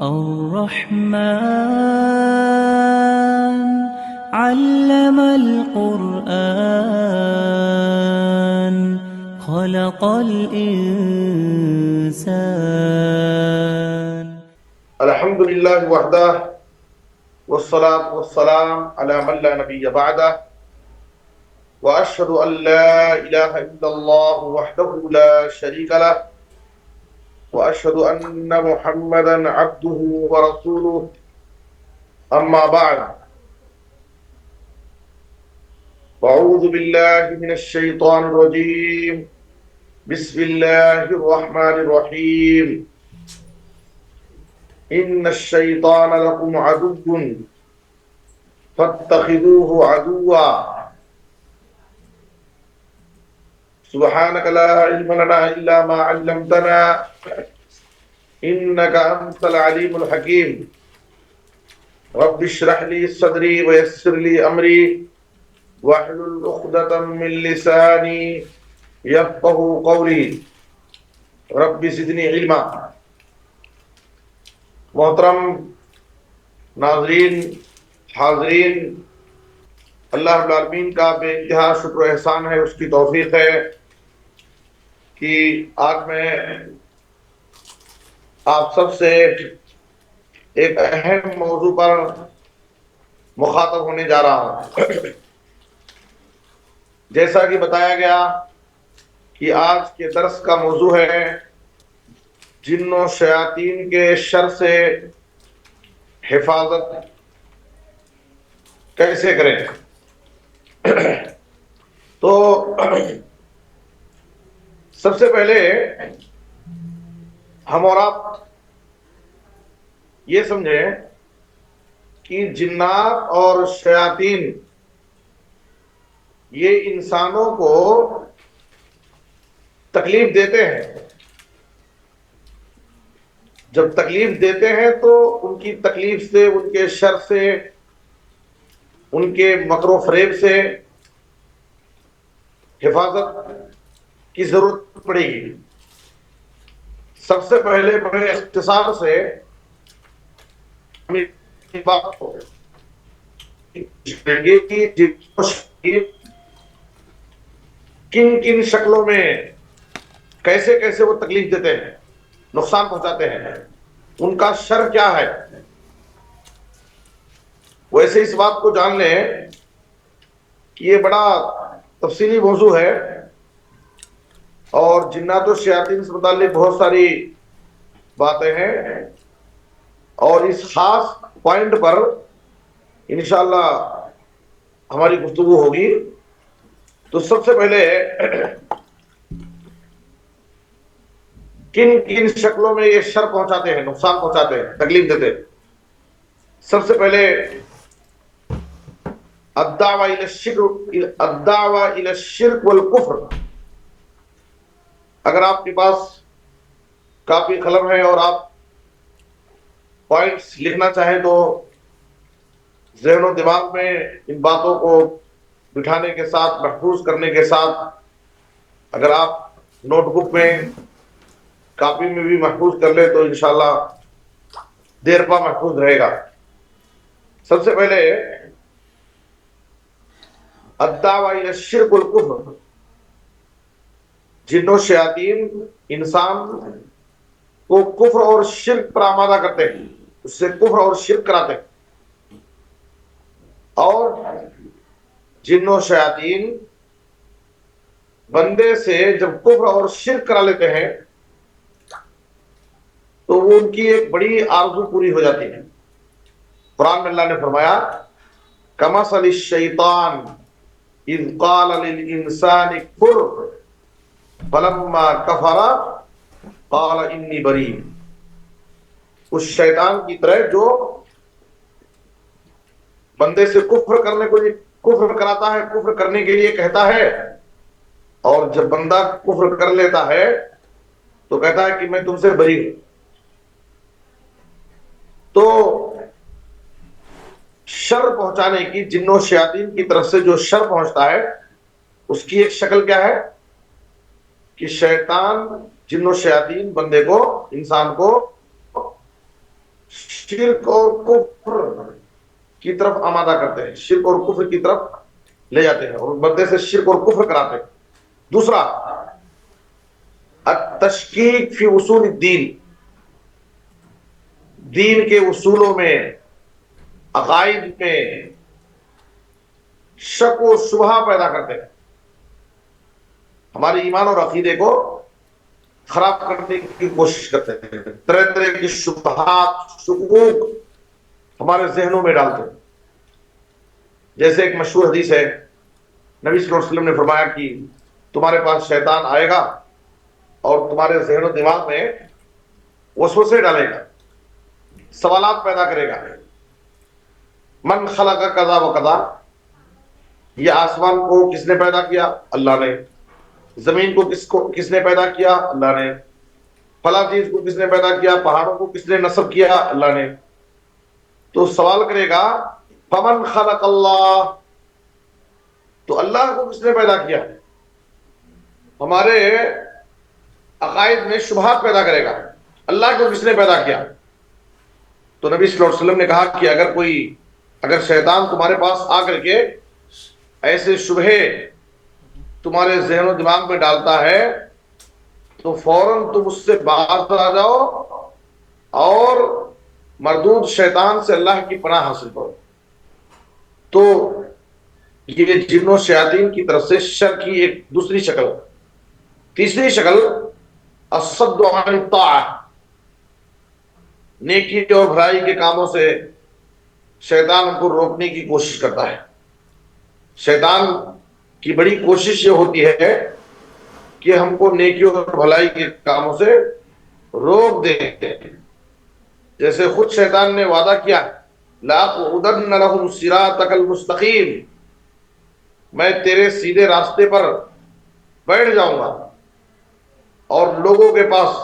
الرحمن علم القرآن خلق الإنسان. الحمد للہ وحدہ والصلاة والسلام على من لا نبی بعدہ واشهد ان لا الہ الا اللہ وحدہ لا شریک له واشهد ان محمدا عبده ورسوله. اما بعد اعوذ باللہ من الشیطان الرجیم بسم اللہ الرحمن الرحیم. ان الشیطان لکم عدو فاتخذوه عدوا سبحانك لا علم لنا الا ما علمتنا انك انت العليم الحكيم. رب اشرح لي صدري ويسر لي امري واحلل عقدة من لساني يفقهوا قولي رب زدني علما. محترم ناظرین، حاضرین، اللہ رب العالمین کا بے انتہا شکر و احسان ہے، اس کی توفیق ہے کہ آج میں آپ سب سے ایک اہم موضوع پر مخاطب ہونے جا رہا ہوں. جیسا کہ بتایا گیا کہ آج کے درس کا موضوع ہے جن و شیاطین کے شر سے حفاظت کیسے کریں. تو سب سے پہلے ہم اور آپ یہ سمجھیں کہ جنات اور شیاطین یہ انسانوں کو تکلیف دیتے ہیں. جب تکلیف دیتے ہیں تو ان کی تکلیف سے، ان کے شر سے، ان کے مکر و فریب سے حفاظت کی ضرورت پڑے گی. سب سے پہلے بڑے اختصار سے ہم اس بات کو کن کن شکلوں میں کیسے کیسے وہ تکلیف دیتے ہیں، نقصان پہنچاتے ہیں، ان کا شر کیا ہے. ویسے اس بات کو جان لیں کہ یہ بڑا تفصیلی موضوع ہے اور جنات و شیاطین سے متعلق بہت ساری باتیں ہیں، اور اس خاص پوائنٹ پر انشاءاللہ ہماری گفتگو ہوگی. تو سب سے پہلے کن کن شکلوں میں یہ شر پہنچاتے ہیں، نقصان پہنچاتے ہیں، تکلیف دیتے ہیں. سب سے پہلے الدعوہ الی الشرک والکفر. اگر آپ کے پاس کاپی قلم ہے اور آپ پوائنٹس لکھنا چاہیں تو ذہن و دماغ میں ان باتوں کو بٹھانے کے ساتھ، محفوظ کرنے کے ساتھ، اگر آپ نوٹ بک میں، کاپی میں بھی محفوظ کر لیں تو انشاءاللہ دیر پا محفوظ رہے گا. سب سے پہلے الدعوہ الی الشرک والکفر. جن و شیاطین انسان کو کفر اور شرک پر آمادہ کرتے ہیں، اس سے کفر اور شرک کراتے ہیں. اور جن و شیاطین بندے سے جب کفر اور شرک کرا لیتے ہیں تو وہ ان کی ایک بڑی آرزو پوری ہو جاتی ہے. قرآن میں اللہ نے فرمایا کمثل الشیطان اذ قال للانسان اکفر فلما کفر قال انی بری. اس شیطان کی طرح جو بندے سے کفر کراتا ہے، کفر کرنے کے لیے کہتا ہے، اور جب بندہ کفر کر لیتا ہے تو کہتا ہے کہ میں تم سے بری ہوں. تو شر پہنچانے کی، جن و شیاطین کی طرف سے جو شر پہنچتا ہے اس کی ایک شکل کیا ہے کہ شیطان، جن و شیاطین بندے کو، انسان کو شرک اور کفر کی طرف آمادہ کرتے ہیں، شرک اور کفر کی طرف لے جاتے ہیں اور بندے سے شرک اور کفر کراتے ہیں۔ دوسرا، التشکیک فی اصول الدین، دین کے اصولوں میں، عقائد میں شک و شبہ پیدا کرتے ہیں، ہمارے ایمان اور عقیدے کو خراب کرنے کی کوشش کرتے ہیں، طرح طرح کی شبہات، شکوک ہمارے ذہنوں میں ڈالتے ہیں۔ جیسے ایک مشہور حدیث ہے، نبی صلی اللہ علیہ وسلم نے فرمایا کہ تمہارے پاس شیطان آئے گا اور تمہارے ذہن و دماغ میں وسوسے ڈالے گا، سوالات پیدا کرے گا۔ من خلق کذا و کذا، یہ آسمان کو کس نے پیدا کیا؟ اللہ نے۔ زمین کو کس نے پیدا کیا؟ اللہ نے۔ فلاں چیز کو کس نے پیدا کیا؟ پہاڑوں کو کس نے نصب کیا؟ اللہ نے۔ تو سوال کرے گا فمن خلق اللہ، تو اللہ کو کس نے پیدا کیا؟ ہمارے عقائد میں شبہات پیدا کرے گا، اللہ کو کس نے پیدا کیا؟ تو نبی صلی اللہ علیہ وسلم نے کہا کہ اگر شیطان تمہارے پاس آ کر کے ایسے شبہے تمہارے ذہن و دماغ میں ڈالتا ہے تو فوراً تم اس سے باز آ جاؤ اور مردود شیطان سے اللہ کی پناہ حاصل کرو۔ تو یہ جن و شیاطین کی طرف سے شر کی ایک دوسری شکل۔ تیسری شکل، الصد عن الطاعہ، نیکی اور بھلائی کے کاموں سے شیطان ہم کو روکنے کی کوشش کرتا ہے۔ شیطان کی بڑی کوشش یہ ہوتی ہے کہ ہم کو نیکی اور بھلائی کے کاموں سے روک دے۔ جیسے خود شیطان نے وعدہ کیا، لَأَقْعُدَنَّ لَهُمْ صِرَاطَكَ الْمُسْتَقِيمَ، میں تیرے سیدھے راستے پر بیٹھ جاؤں گا اور لوگوں کے پاس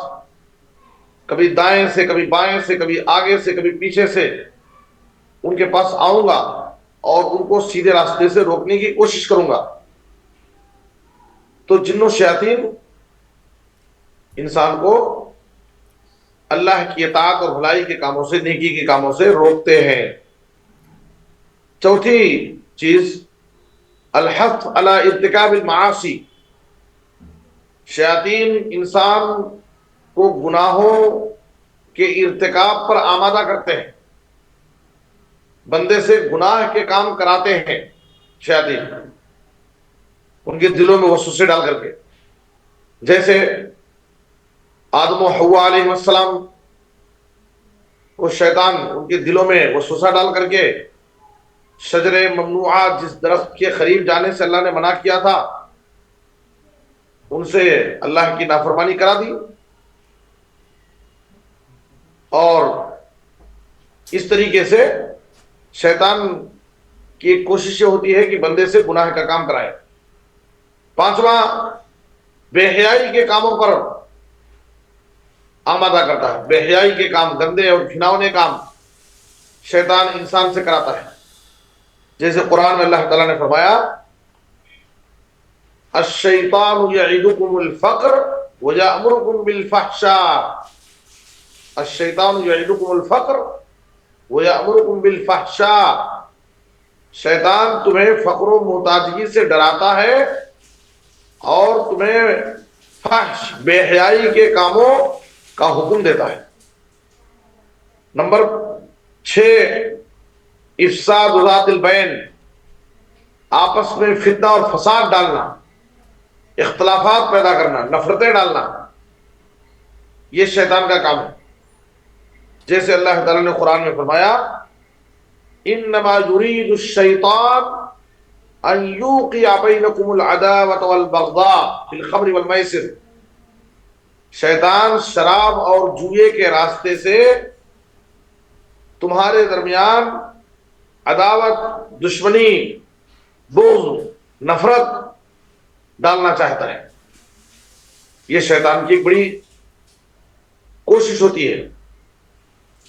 کبھی دائیں سے، کبھی بائیں سے، کبھی آگے سے، کبھی پیچھے سے ان کے پاس آؤں گا اور ان کو سیدھے راستے سے روکنے کی کوشش کروں گا۔ تو جن و شیاطین انسان کو اللہ کی اطاعت اور بھلائی کے کاموں سے، نیکی کے کاموں سے روکتے ہیں۔ چوتھی چیز، الحث علی ارتکاب المعاصی، شیاطین انسان کو گناہوں کے ارتکاب پر آمادہ کرتے ہیں، بندے سے گناہ کے کام کراتے ہیں شیاطین، ان کے دلوں میں وسوسے ڈال کر کے۔ جیسے آدم و حوا علیہ السلام وہ شیطان ان کے دلوں میں وسوسہ ڈال کر کے شجر ممنوعہ، جس درخت کے قریب جانے سے اللہ نے منع کیا تھا، ان سے اللہ کی نافرمانی کرا دی، اور اس طریقے سے شیطان کی ایک کوشش یہ ہوتی ہے کہ بندے سے گناہ کا کام کرائے۔ پانچواں، بے حیائی کے کاموں پر آمادہ کرتا ہے۔ بے حیائی کے کام، گندے اور گھناؤنے کام شیطان انسان سے کراتا ہے۔ جیسے قرآن میں اللہ تعالیٰ نے فرمایا، الشیطان یعدکم الفقر ویأمرکم بالفحشاء، الشیطان یعدکم الفقر ویأمرکم بالفحشاء، شیطان تمہیں فقر و محتاجگی سے ڈراتا ہے اور تمہیں فحش، بے حیائی کے کاموں کا حکم دیتا ہے۔ نمبر 6، افساد ذات البین، آپس میں فتنہ اور فساد ڈالنا، اختلافات پیدا کرنا، نفرتیں ڈالنا، یہ شیطان کا کام ہے۔ جیسے اللہ تعالیٰ نے قرآن میں فرمایا، انما یرید الشیطان ان یوقع بینکم العداوۃ والبغضاء فی الخمر والمیسر، شیطان شراب اور جوئے کے راستے سے تمہارے درمیان عداوت، دشمنی، بغض، نفرت ڈالنا چاہتا ہے۔ یہ شیطان کی ایک بڑی کوشش ہوتی ہے۔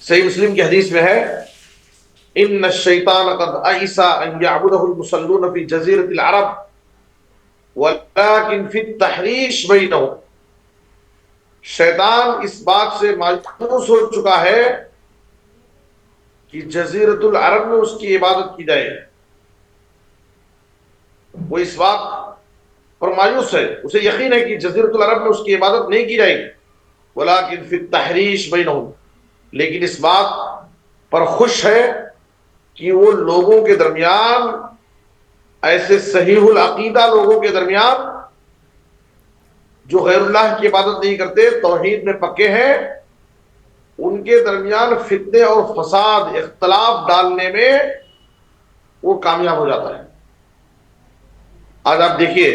صحیح مسلم کی حدیث میں ہے، ان الشیطان قد ایس ان یعبدہ المصلون فی جزیرۃ العرب ولکن فی التحریش بینہم، شیطان اس بات سے مایوس ہو چکا ہے کہ جزیرۃ العرب میں اس کی عبادت کی جائے، وہ اس بات پر مایوس ہے، اسے یقین ہے کہ جزیرۃ العرب میں اس کی عبادت نہیں کی جائے گی، ولیکن فی التحریش بینہم، لیکن اس بات پر خوش ہے کہ وہ لوگوں کے درمیان، ایسے صحیح العقیدہ لوگوں کے درمیان جو غیر اللہ کی عبادت نہیں کرتے، توحید میں پکے ہیں، ان کے درمیان فتنے اور فساد، اختلاف ڈالنے میں وہ کامیاب ہو جاتا ہے۔ آج آپ دیکھیے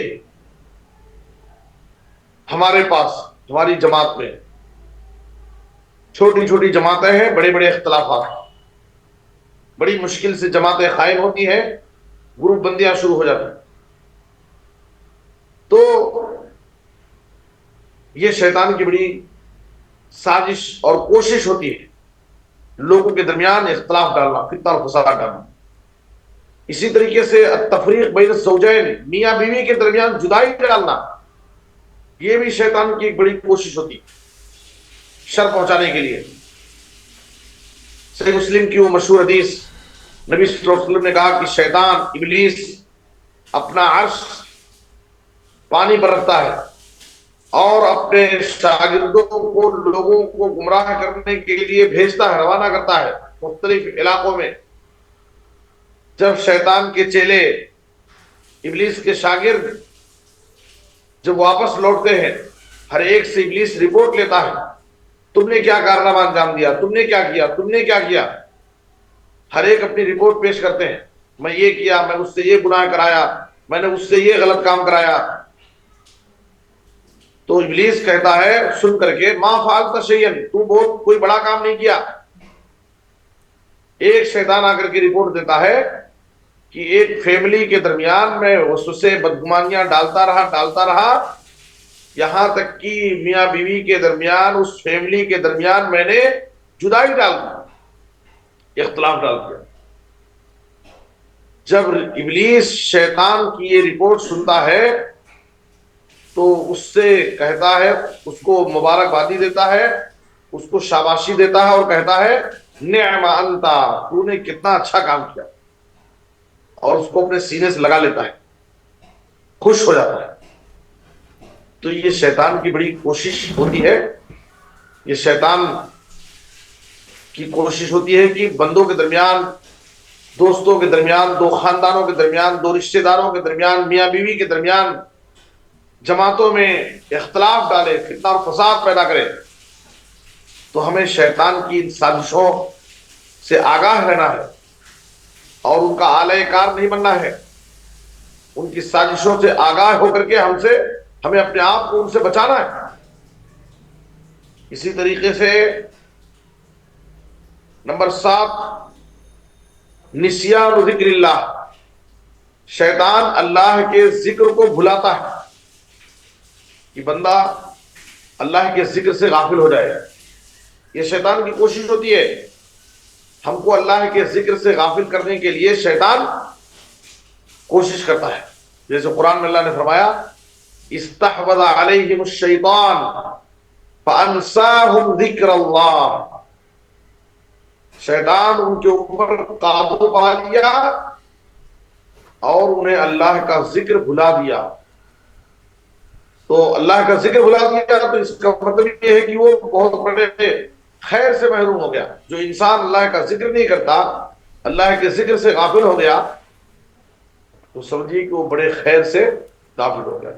ہمارے پاس، ہماری جماعت میں چھوٹی چھوٹی جماعتیں ہیں، بڑے بڑے اختلافات ہیں، بڑی مشکل سے جماعتیں قائم ہوتی ہیں، گروپ بندیاں شروع ہو جاتی ہیں۔ تو یہ شیطان کی بڑی سازش اور کوشش ہوتی ہے لوگوں کے درمیان اختلاف ڈالنا، فتنہ اور فساد ڈالنا۔ اسی طریقے سے التفریق بین الزوجین، میاں بیوی کے درمیان جدائی ڈالنا، یہ بھی شیطان کی ایک بڑی کوشش ہوتی ہے شر پہنچانے کے لیے۔ صحیح مسلم کی وہ مشہور حدیث، نبی صلی اللہ علیہ وسلم نے کہا کہ شیطان، ابلیس اپنا عرش پانی پر رکھتا ہے اور اپنے شاگردوں کو، لوگوں کو گمراہ کرنے کے لیے بھیجتا ہے، روانہ کرتا ہے مختلف علاقوں میں۔ جب شیطان کے چیلے، ابلیس کے شاگرد جب واپس لوٹتے ہیں، ہر ایک سے ابلیس رپورٹ لیتا ہے، تم نے کیا کارنامہ انجام دیا، تم نے کیا کیا، تم نے کیا کیا۔ ہر ایک اپنی رپورٹ پیش کرتے ہیں، میں یہ کیا، میں اس سے یہ گناہ کرایا، میں نے اس سے یہ غلط کام کرایا۔ تو ابلیس کہتا ہے سن کر کے، ما فعلت شیئا، تو بہت کوئی بڑا کام نہیں کیا۔ ایک شیطان آ کر کے رپورٹ دیتا ہے کہ ایک فیملی کے درمیان میں وسوسے، بدگمانیاں ڈالتا رہا، یہاں تک کہ میاں بیوی کے درمیان، اس فیملی کے درمیان میں نے جدائی ڈال دی، اختلاف ڈال دیا۔ جب ابلیس شیطان کی یہ رپورٹ سنتا ہے تو اس سے کہتا ہے، اس کو مبارکبادی دیتا ہے، اس کو شاباشی دیتا ہے اور کہتا ہے نعم انتا، تو نے کتنا اچھا کام کیا، اور اس کو اپنے سینے سے لگا لیتا ہے، خوش ہو جاتا ہے۔ تو یہ شیطان کی بڑی کوشش ہوتی ہے، یہ شیطان کی کوشش ہوتی ہے کہ بندوں کے درمیان، دوستوں کے درمیان، دو خاندانوں کے درمیان، دو رشتہ داروں کے درمیان، میاں بیوی کے درمیان، جماعتوں میں اختلاف ڈالے، فتنہ اور فساد پیدا کرے۔ تو ہمیں شیطان کی ان سازشوں سے آگاہ رہنا ہے اور ان کا آلہ کار نہیں بننا ہے۔ ان کی سازشوں سے آگاہ ہو کر کے ہمیں اپنے آپ کو ان سے بچانا ہے۔ اسی طریقے سے نمبر 7، نسیان ذکر اللہ، شیطان اللہ کے ذکر کو بھلاتا ہے کہ بندہ اللہ کے ذکر سے غافل ہو جائے۔ یہ شیطان کی کوشش ہوتی ہے، ہم کو اللہ کے ذکر سے غافل کرنے کے لیے شیطان کوشش کرتا ہے۔ جیسے قرآن میں اللہ نے فرمایا استحوذ علیہم الشیطان فانساہم ذکر اللہ، شیطان ان کے اوپر قابو پا لیا اور انہیں اللہ کا ذکر بھلا دیا۔ تو اللہ کا ذکر بھلا دیا تو اس کا مطلب یہ ہے کہ وہ بہت بڑے خیر سے محروم ہو گیا۔ جو انسان اللہ کا ذکر نہیں کرتا، اللہ کے ذکر سے غافل ہو گیا، تو سمجھیے کہ وہ بڑے خیر سے غافل ہو گیا،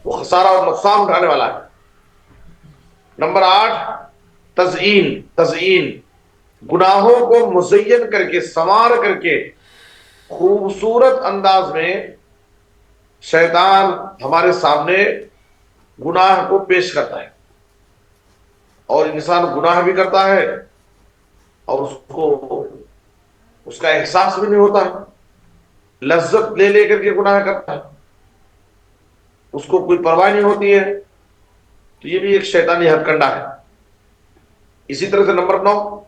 وہ خسارہ اور نقصان اٹھانے والا ہے۔ نمبر 8، تزئین، گناہوں کو مزین کر کے، سنوار کر کے، خوبصورت انداز میں شیطان ہمارے سامنے گناہ کو پیش کرتا ہے، اور انسان گناہ بھی کرتا ہے اور اس کا احساس بھی نہیں ہوتا ہے، لذت لے کر کے گناہ کرتا ہے، اس کو کوئی پرواہ نہیں ہوتی ہے۔ تو یہ بھی ایک شیطانی ہتھ کنڈا ہے۔ اسی طرح سے نمبر 9،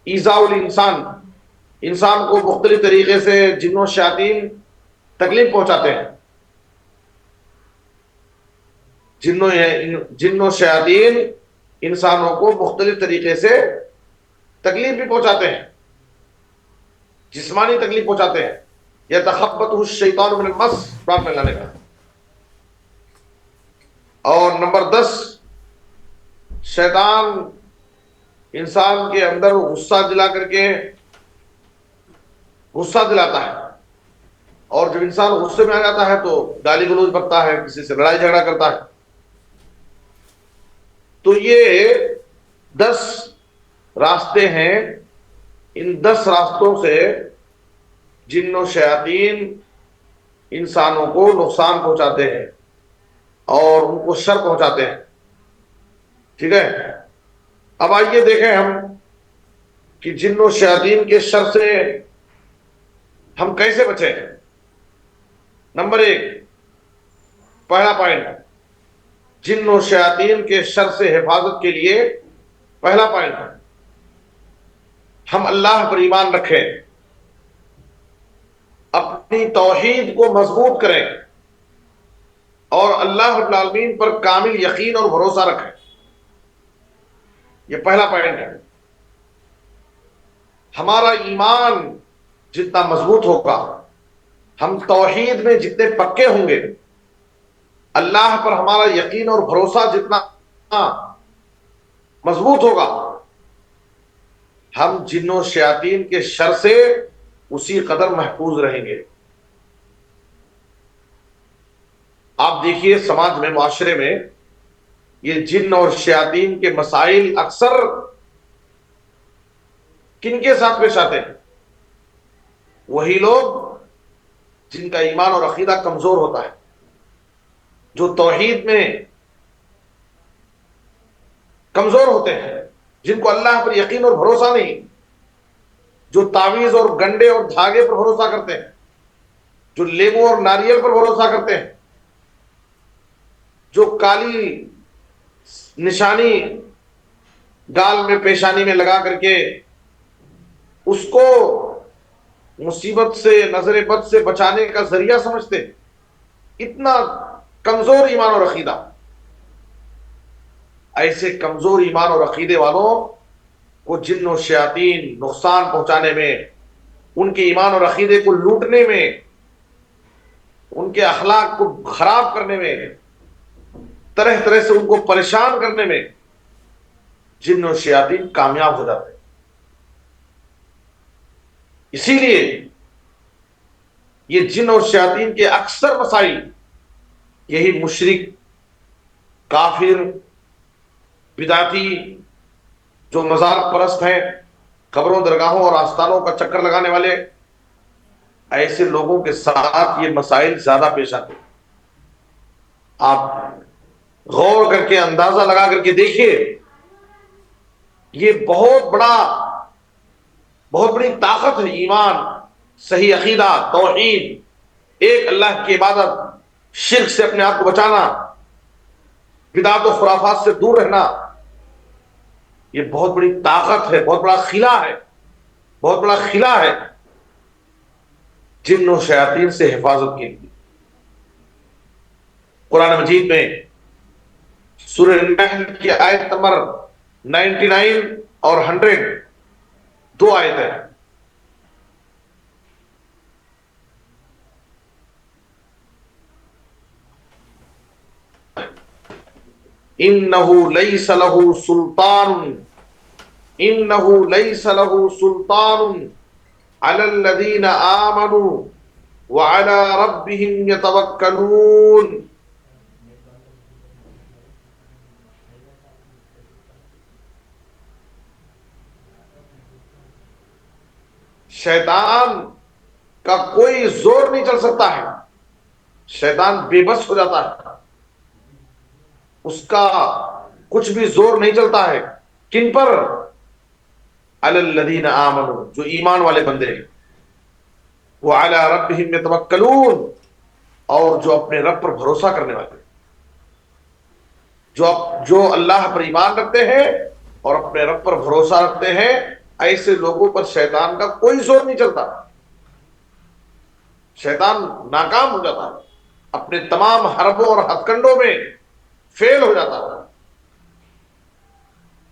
ایذاء الانسان، انسان کو مختلف طریقے سے جن و شیاطین تکلیف پہنچاتے ہیں، جن و شیاطین انسانوں کو مختلف طریقے سے تکلیف بھی پہنچاتے ہیں۔ جسمانی تکلیف پہنچاتے ہیں. یتخبطہ الشیطان من المس، قرآن میں اللہ نے کہا. اور نمبر 10، شیطان انسان کے اندر غصہ دلا کر کے غصہ دلاتا ہے، اور جب انسان غصے میں آ جاتا ہے تو گالی گلوچ کرتا ہے، کسی سے لڑائی جھگڑا کرتا ہے. تو یہ 10 راستے ہیں. ان 10 راستوں سے جن و شیاطین انسانوں کو نقصان پہنچاتے ہیں اور ان کو شر پہنچاتے ہیں. ٹھیک ہے، اب آئیے دیکھیں ہم کہ جن و شیاطین کے شر سے ہم کیسے بچیں. نمبر 1، پہلا پوائنٹ، جن و شیاطین کے شر سے حفاظت کے لیے پہلا پوائنٹ، ہم اللہ پر ایمان رکھیں، اپنی توحید کو مضبوط کریں اور اللہ رب العالمین پر کامل یقین اور بھروسہ رکھیں. یہ پہلا پوائنٹ ہے. ہمارا ایمان جتنا مضبوط ہوگا، ہم توحید میں جتنے پکے ہوں گے، اللہ پر ہمارا یقین اور بھروسہ جتنا مضبوط ہوگا، ہم جن و شیاطین کے شر سے اسی قدر محفوظ رہیں گے. آپ دیکھیے سماج میں، معاشرے میں یہ جن اور شیاطین کے مسائل اکثر کن کے ساتھ پیش آتے ہیں؟ وہی لوگ جن کا ایمان اور عقیدہ کمزور ہوتا ہے، جو توحید میں کمزور ہوتے ہیں، جن کو اللہ پر یقین اور بھروسہ نہیں، جو تعویذ اور گنڈے اور دھاگے پر بھروسہ کرتے ہیں، جو لیمو اور ناریل پر بھروسہ کرتے ہیں، جو کالی نشانی گال میں پیشانی میں لگا کر کے اس کو مصیبت سے، نظر بد سے بچانے کا ذریعہ سمجھتے، اتنا کمزور ایمان اور عقیدہ. ایسے کمزور ایمان اور عقیدے والوں کو جن و شیاطین نقصان پہنچانے میں، ان کے ایمان اور عقیدے کو لوٹنے میں، ان کے اخلاق کو خراب کرنے میں، طرح طرح سے ان کو پریشان کرنے میں جن و شیاطین کامیاب ہو جاتے ہیں. اسی لیے یہ جن اور شیاطین کے اکثر مسائل یہی مشرک، کافر، بدعتی، جو مزار پرست ہیں، قبروں، درگاہوں اور آستانوں کا چکر لگانے والے، ایسے لوگوں کے ساتھ یہ مسائل زیادہ پیش آتے ہیں. آپ غور کر کے اندازہ لگا کر کے دیکھیے، یہ بہت بڑی طاقت ہے. ایمان، صحیح عقیدہ، توحید، ایک اللہ کی عبادت، شرک سے اپنے آپ کو بچانا، بدعت و خرافات سے دور رہنا، یہ بہت بڑی طاقت ہے، بہت بڑا خلا ہے جن و شیاطین سے حفاظت کے لیے. قرآن مجید میں سورہ النحل کی آیت نمبر 99 اور 100، 2 آیتیں. انہو لیس لہ سلطان علی الذین آمنوا وعلی ربہم یتوکلون. شیطان کا کوئی زور نہیں چل سکتا ہے، شیطان بے بس ہو جاتا ہے، اس کا کچھ بھی زور نہیں چلتا ہے. کن پر؟ علی الذین آمنوا، جو ایمان والے بندے ہیں، وعلی ربہم یتوکلون، اور جو اپنے رب پر بھروسہ کرنے والے، جو اللہ پر ایمان رکھتے ہیں اور اپنے رب پر بھروسہ رکھتے ہیں، ایسے لوگوں پر شیطان کا کوئی زور نہیں چلتا. شیطان ناکام ہو جاتا ہے، اپنے تمام حربوں اور ہتھ کنڈوں میں فیل ہو جاتا ہے.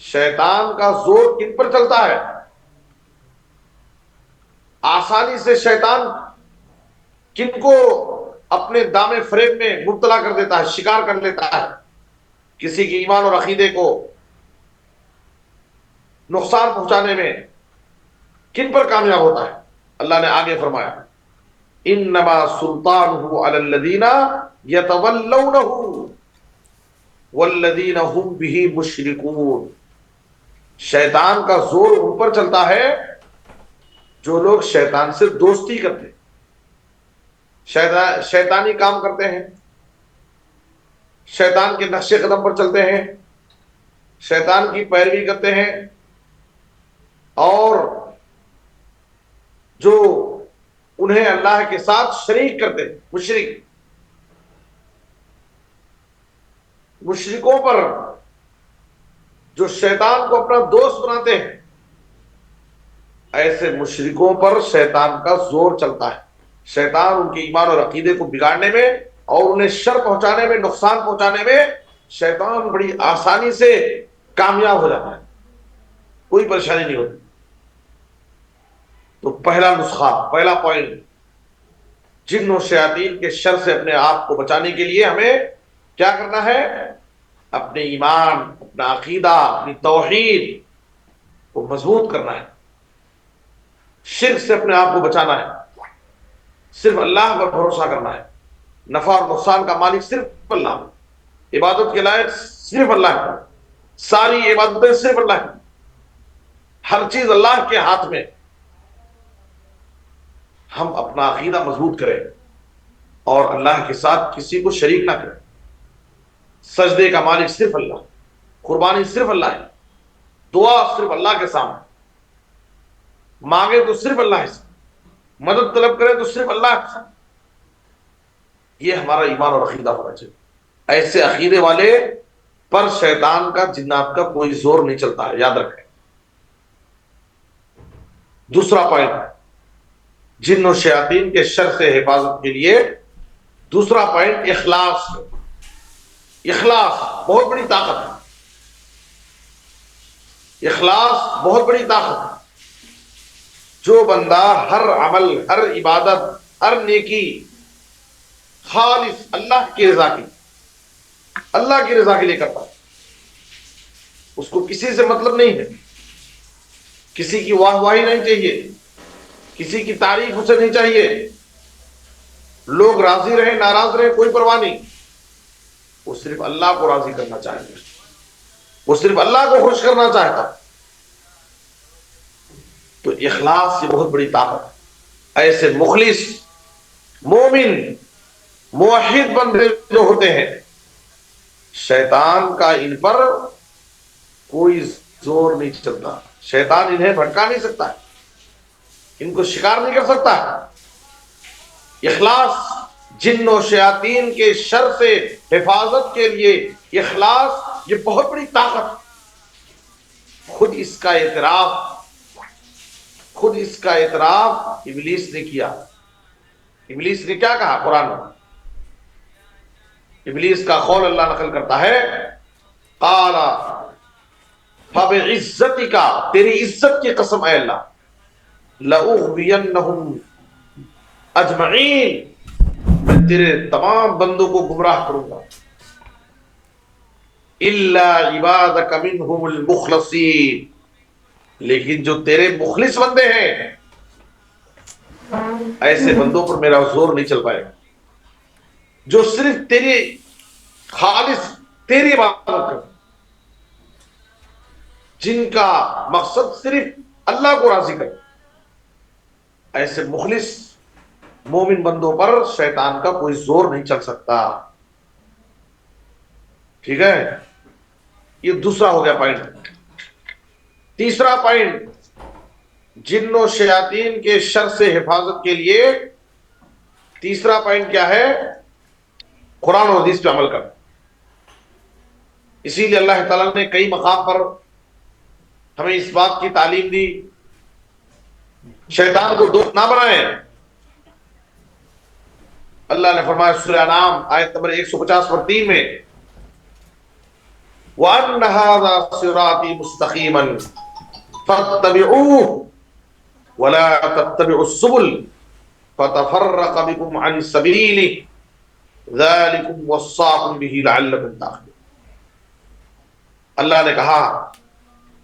شیطان کا زور کن پر چلتا ہے؟ آسانی سے شیطان کن کو اپنے دام فریب میں مبتلا کر دیتا ہے، شکار کر لیتا ہے، کسی کے ایمان اور عقیدے کو نقصان پہنچانے میں کن پر کامیاب ہوتا ہے؟ اللہ نے آگے فرمایا انما سلطانہ علی الذین یتولونہ والذین هم بہ مشرکون، شیطان کا زور ان پر چلتا ہے جو لوگ شیطان سے دوستی کرتے ہیں، شیطانی کام کرتے ہیں، شیطان کے نقش قدم پر چلتے ہیں، شیطان کی پیروی کرتے ہیں، اور جو انہیں اللہ کے ساتھ شریک کرتے ہیں، مشرکوں پر جو شیطان کو اپنا دوست بناتے ہیں، ایسے مشرکوں پر شیطان کا زور چلتا ہے۔ شیطان ان کے ایمان اور عقیدے کو بگاڑنے میں اور انہیں شر پہنچانے میں، نقصان پہنچانے میں شیطان بڑی آسانی سے کامیاب ہو جاتا ہے، کوئی پریشانی نہیں ہوتی۔ تو پہلا نسخہ، پہلا پوائنٹ، جن و شیاطین کے شر سے اپنے آپ کو بچانے کے لیے ہمیں کیا کرنا ہے؟ اپنے ایمان، اپنا عقیدہ، اپنی توحید کو مضبوط کرنا ہے، شرک سے اپنے آپ کو بچانا ہے، صرف اللہ پر بھروسہ کرنا ہے، نفع اور نقصان کا مالک صرف اللہ، عبادت کے لائق صرف اللہ ہے، ساری عبادتیں صرف اللہ ہے، ہر چیز اللہ کے ہاتھ میں۔ ہم اپنا عقیدہ مضبوط کریں اور اللہ کے ساتھ کسی کو شریک نہ کریں۔ سجدے کا مالک صرف اللہ، قربانی صرف اللہ ہے، دعا صرف اللہ کے سامنے، مانگے تو صرف اللہ سے، مدد طلب کرے تو صرف اللہ سے۔ یہ ہمارا ایمان اور عقیدہ ہونا چاہیے۔ ایسے عقیدے والے پر شیطان کا، جنات کا کوئی زور نہیں چلتا ہے، یاد رکھیں۔ دوسرا پوائنٹ، جن و شیاطین کے شر سے حفاظت کے لیے دوسرا پوائنٹ اخلاص۔ اخلاص بہت بڑی طاقت ہے، اخلاص بہت بڑی طاقت ہے۔ جو بندہ ہر عمل، ہر عبادت، ہر نیکی خالص اللہ کی رضا کی، اللہ کی رضا کے لیے کرتا ہے، اس کو کسی سے مطلب نہیں ہے، کسی کی واہ واہی نہیں چاہیے، کسی کی تعریف اسے نہیں چاہیے، لوگ راضی رہیں ناراض رہیں کوئی پرواہ نہیں، وہ صرف اللہ کو راضی کرنا چاہتا ہے، وہ صرف اللہ کو خوش کرنا چاہتا ہے۔ تو اخلاص یہ بہت بڑی طاقت ہے۔ ایسے مخلص، مومن، موحد بندے جو ہوتے ہیں، شیطان کا ان پر کوئی زور نہیں چلتا، شیطان انہیں بھٹکا نہیں سکتا، ان کو شکار نہیں کر سکتا۔ اخلاص، جن و شیاطین کے شر سے حفاظت کے لیے اخلاص یہ بہت بڑی طاقت۔ خود اس کا اعتراف ابلیس نے کیا۔ ابلیس نے کیا کہا قرآن میں؟ ابلیس کا قول اللہ نقل کرتا ہے، قال فبعزتک، تیری عزت کی قسم اے اللہ، لأغوینہم اجمعین، میں تیرے تمام بندوں کو گمراہ کروں گا، الا عبادک منہم المخلصین، لیکن جو تیرے مخلص بندے ہیں، ایسے بندوں پر میرا زور نہیں چل پائے گا، جو صرف تیری خالص تیری عبادت کرتے، جن کا مقصد صرف اللہ کو راضی کرے، ایسے مخلص مومن بندوں پر شیطان کا کوئی زور نہیں چل سکتا۔ ٹھیک ہے، یہ دوسرا ہو گیا پوائنٹ۔ تیسرا پوائنٹ، جن و شیاطین کے شر سے حفاظت کے لیے تیسرا پوائنٹ کیا ہے؟ قرآن و حدیث پہ عمل کرنا۔ اسی لیے اللہ تعالیٰ نے کئی مقام پر ہمیں اس بات کی تعلیم دی، شیطان کو دوست نہ بنائیں۔ اللہ نے فرمایا سورہ انعام آیت نمبر 150/3 میں، وَأَنَّ هَذَا صِرَاطِي مُسْتَقِيمًا فَاتَّبِعُوهُ ولا تتبعوا السبل فتفرق بكم عن سبيله ذلكم وصاكم به لعلكم تعقلون. اللہ نے کہا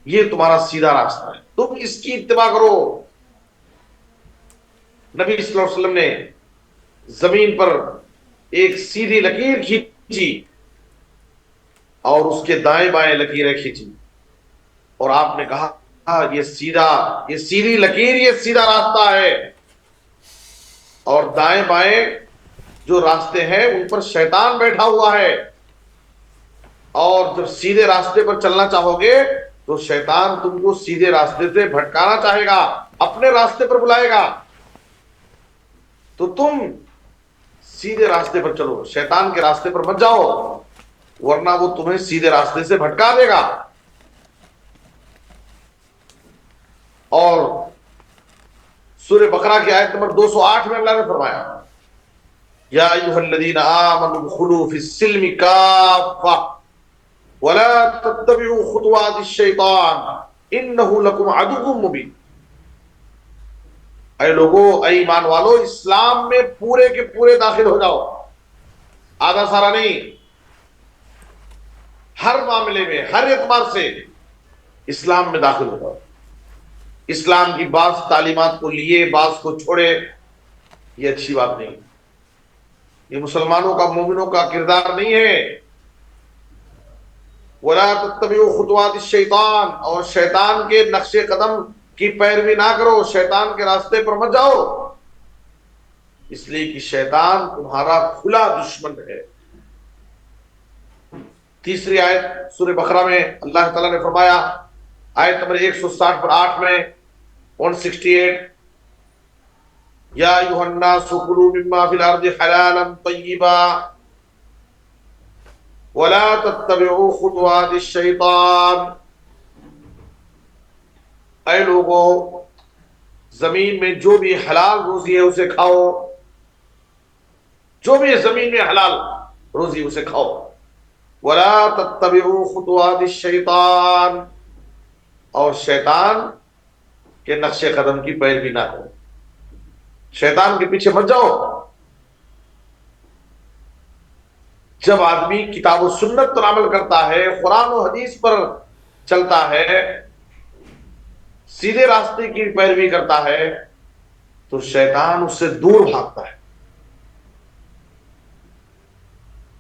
یہ تمہارا سیدھا راستہ ہے، تم اس کی اتباع کرو. نبی صلی اللہ علیہ وسلم نے زمین پر ایک سیدھی لکیر کھینچی اور اس کے دائیں بائیں لکیریں کھینچی اور آپ نے کہا یہ سیدھی لکیر، یہ سیدھا راستہ ہے، اور دائیں بائیں جو راستے ہیں ان پر شیطان بیٹھا ہوا ہے، اور جب سیدھے راستے پر چلنا چاہو گے تو شیطان تم کو سیدھے راستے سے بھٹکانا چاہے گا، اپنے راستے پر بلائے گا. تو تم سیدھے راستے پر چلو، شیطان کے راستے پر مت جاؤ، ورنہ وہ تمہیں سیدھے راستے سے بھٹکا دے گا. اور سورہ بقرہ کی آیت نمبر 208 میں اللہ نے فرمایا یا ایھا الذین آمنوا ادخلوا فی السلم کافہ ولا تتبعوا خطوات الشیطان انہ لکم عدو مبین. اے لوگو، اے ایمان والو، اسلام میں پورے کے پورے داخل ہو جاؤ، آدھا سارا نہیں، ہر معاملے میں ہر اعتبار سے اسلام میں داخل ہو جاؤ. اسلام کی بعض تعلیمات کو لیے بعض کو چھوڑے، یہ اچھی بات نہیں، یہ مسلمانوں کا، مومنوں کا کردار نہیں ہے. وَلَا تَتَّبِعُوا خُطُوَاتِ الشَّيْطَانِ، اور شیطان کے نقش قدم کی پیروی نہ کرو، شیطان کے راستے پر مت جاؤ، اس لیے کہ شیطان تمہارا کھلا دشمن ہے. تیسری آیت سورہ بقرہ میں اللہ تعالیٰ نے فرمایا آیت نمبر 160 پر 8 میں 168 یا ایھا الناس کلوا مما فی الارض حلالا طیبا ولا تتبعوا خطوات الشیطان. اے لوگو، زمین میں جو بھی حلال روزی ہے اسے کھاؤ، جو بھی زمین میں حلال روزی اسے کھاؤ. ولا تتبعوا خطوات الشیطان، اور شیطان کے نقش قدم کی پیروی نہ کرو، شیطان کے پیچھے مت جاؤ. جب آدمی کتاب و سنت پر عمل کرتا ہے، قرآن و حدیث پر چلتا ہے، سیدھے راستے کی پیروی کرتا ہے، تو شیطان اس سے دور بھاگتا ہے.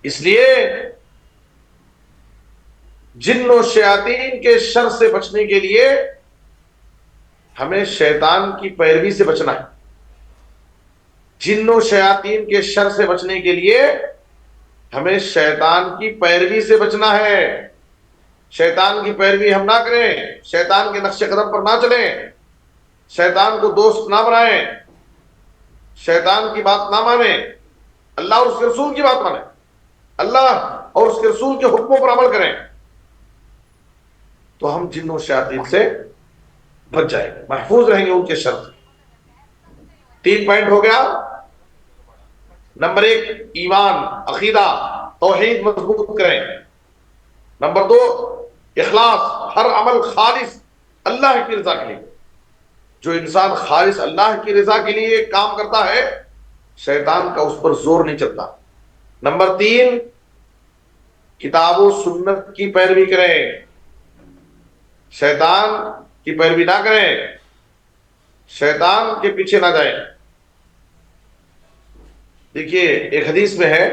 اس لیے جن و شیاطین کے شر سے بچنے کے لیے ہمیں شیطان کی پیروی سے بچنا ہے. جن و شیاطین کے شر سے بچنے کے لیے ہمیں شیطان کی پیروی سے بچنا ہے. شیطان کی پیروی ہم نہ کریں، شیطان کے نقش قدم پر نہ چلیں، شیطان کو دوست نہ بنائیں، شیطان کی بات نہ مانیں، اللہ اور اس کے رسول کی بات مانیں، اللہ اور اس کے رسول کے حکموں پر عمل کریں، تو ہم جن و شیاطین سے بچ جائیں گے، محفوظ رہیں گے ان کے شر سے. 3 پوائنٹ ہو گیا. نمبر 1 ایمان، عقیدہ، توحید مضبوط کریں. نمبر 2 اخلاص، ہر عمل خالص اللہ کی رضا کے لیے. جو انسان خالص اللہ کی رضا کے لیے کام کرتا ہے، شیطان کا اس پر زور نہیں چلتا. نمبر 3 کتاب و سنت کی پیروی کریں، شیطان کی پیروی نہ کریں، شیطان کے پیچھے نہ جائیں. دیکھیے ایک حدیث میں ہے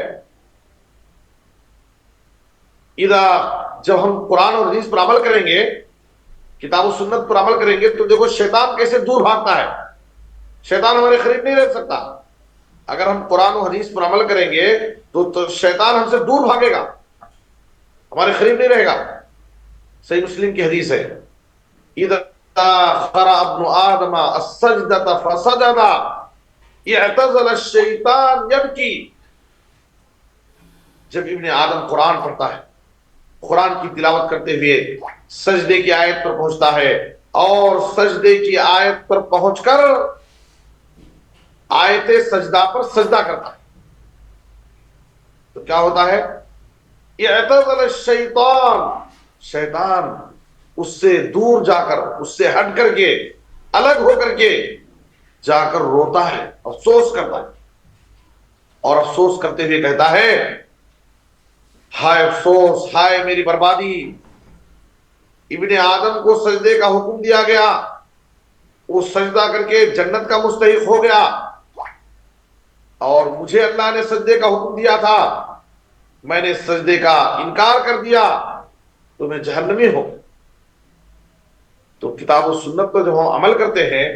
جب ہم قرآن اور حدیث پر عمل کریں گے، کتاب و سنت پر عمل کریں گے، تو دیکھو شیطان کیسے دور بھاگتا ہے. شیطان ہمارے قریب نہیں رہ سکتا. اگر ہم قرآن و حدیث پر عمل کریں گے تو شیطان ہم سے دور بھاگے گا، ہمارے قریب نہیں رہے گا. صحیح مسلم کی حدیث ہے اذا خرا ابن آدم السجدۃ فسجد اعتزل الشیطان یبکی. جب ابن آدم قرآن پڑھتا ہے، قرآن کی تلاوت کرتے ہوئے سجدے کی آیت پر پہنچتا ہے، اور سجدے کی آیت پر پہنچ کر آیت سجدہ پر سجدہ کرتا ہے، تو کیا ہوتا ہے؟ اعتزل الشیطان، شیطان اس سے دور جا کر، اس سے ہٹ کر کے الگ ہو کر کے جا کر روتا ہے، افسوس کرتا ہے، اور افسوس کرتے ہوئے کہتا ہے ہائے افسوس، ہائے میری بربادی، ابن آدم کو سجدے کا حکم دیا گیا، وہ سجدہ کر کے جنت کا مستحق ہو گیا، اور مجھے اللہ نے سجدے کا حکم دیا تھا، میں نے سجدے کا انکار کر دیا تو میں جہنمی ہوں۔ تو کتاب و سنت پر جب ہم عمل کرتے ہیں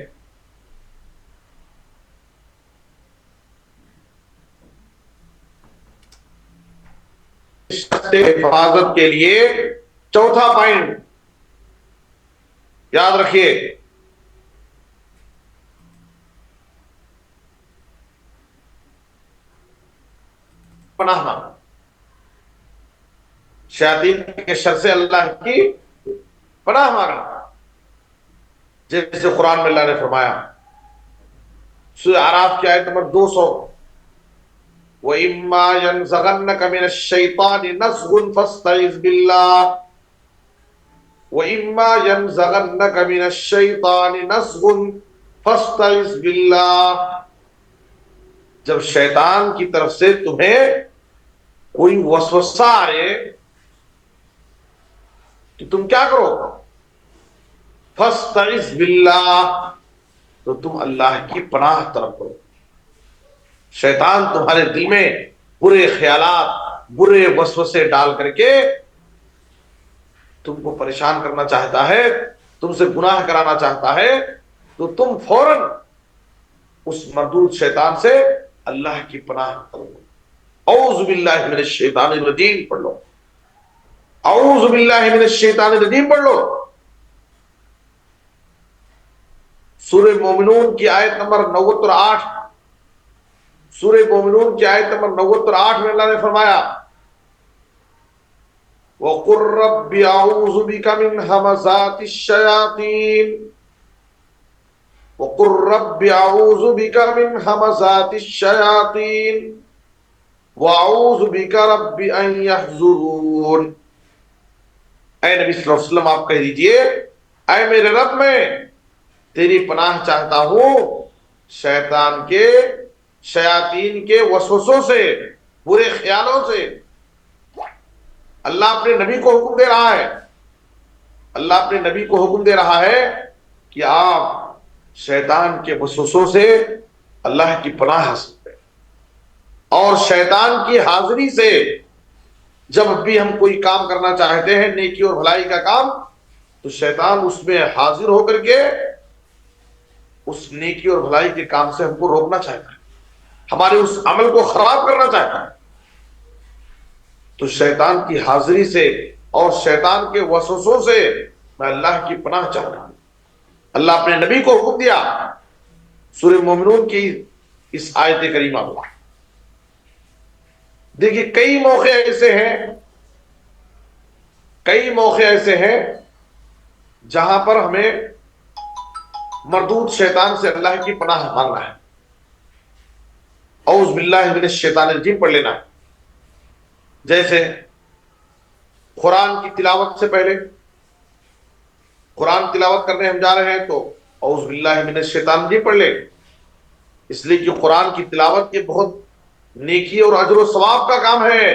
حفاظت کے لیے چوتھا پوائنٹ یاد رکھیے، پناہ مانگنا، شیاطین کے شر سے اللہ کی پناہ مانگنا، جیسے قرآن میں اللہ نے فرمایا سورہ اعراف کی آیت نمبر 200، وَإِمَّا يَنزَغَنَّكَ مِنَ الشَّيْطَانِ نَزْغٌ فَاسْتَعِذْ بِاللَّهِ وَإِمَّا يَنزَغَنَّكَ مِنَ الشَّيْطَانِ نَزْغٌ فَاسْتَعِذْ بِاللَّهِ، جب شیطان کی طرف سے تمہیں کوئی وسوسہ آئے تو تم کیا کرو؟ فَاسْتَعِذْ بِاللَّهِ، تو تم اللہ کی پناہ طلب کرو۔ شیطان تمہارے دل میں برے خیالات، برے وسوسے ڈال کر کے تم کو پریشان کرنا چاہتا ہے، تم سے گناہ کرانا چاہتا ہے، تو تم فوراً اس مردود شیطان سے اللہ کی پناہ کرو۔ اعوذ باللہ من الشیطان الرجیم پڑھ لو، اعوذ باللہ من الشیطان الرجیم پڑھ لو۔ سورہ مومنون کی آیت نمبر 98، سورہ مومنون کی آیت نمبر 98 میں اللہ نے فرمایا وَقُلْ رَبِّ أَعُوذُ بِكَ مِنْ هَمَزَاتِ الشَّيَاطِينِ وَقُلْ رَبِّ أَعُوذُ بِكَ مِنْ هَمَزَاتِ الشَّيَاطِينِ وَأَعُوذُ بِكَ رَبِّ أَنْ يَحْضُرُونِ۔ اے نبی صلی اللہ علیہ وسلم آپ کہہ دیجئے اے میرے رب، میں تیری پناہ چاہتا ہوں شیاطین کے وسوسوں سے، برے خیالوں سے۔ اللہ اپنے نبی کو حکم دے رہا ہے، اللہ اپنے نبی کو حکم دے رہا ہے کہ آپ شیطان کے وسوسوں سے اللہ کی پناہ حاصل کریں، اور شیطان کی حاضری سے جب بھی ہم کوئی کام کرنا چاہتے ہیں، نیکی اور بھلائی کا کام، تو شیطان اس میں حاضر ہو کر کے اس نیکی اور بھلائی کے کام سے ہم کو روکنا چاہتا ہے، ہمارے اس عمل کو خراب کرنا چاہتا ہے۔ تو شیطان کی حاضری سے اور شیطان کے وسوسوں سے میں اللہ کی پناہ چاہتا ہوں۔ اللہ اپنے نبی کو حکم دیا سورہ مومنون کی اس آیت کریمہ میں۔ دیکھیے کئی موقع ایسے ہیں جہاں پر ہمیں مردود شیطان سے اللہ کی پناہ مانگنا ہے۔ اعوذ باللہ من الشیطان الرجیم پڑھ لینا ہے۔ جیسے قرآن کی تلاوت سے پہلے، قرآن تلاوت کرنے ہم جا رہے ہیں تو اعوذ باللہ من الشیطان الرجیم پڑھ لیں، اس لیے کہ قرآن کی تلاوت یہ بہت نیکی اور اجر و ثواب کا کام ہے۔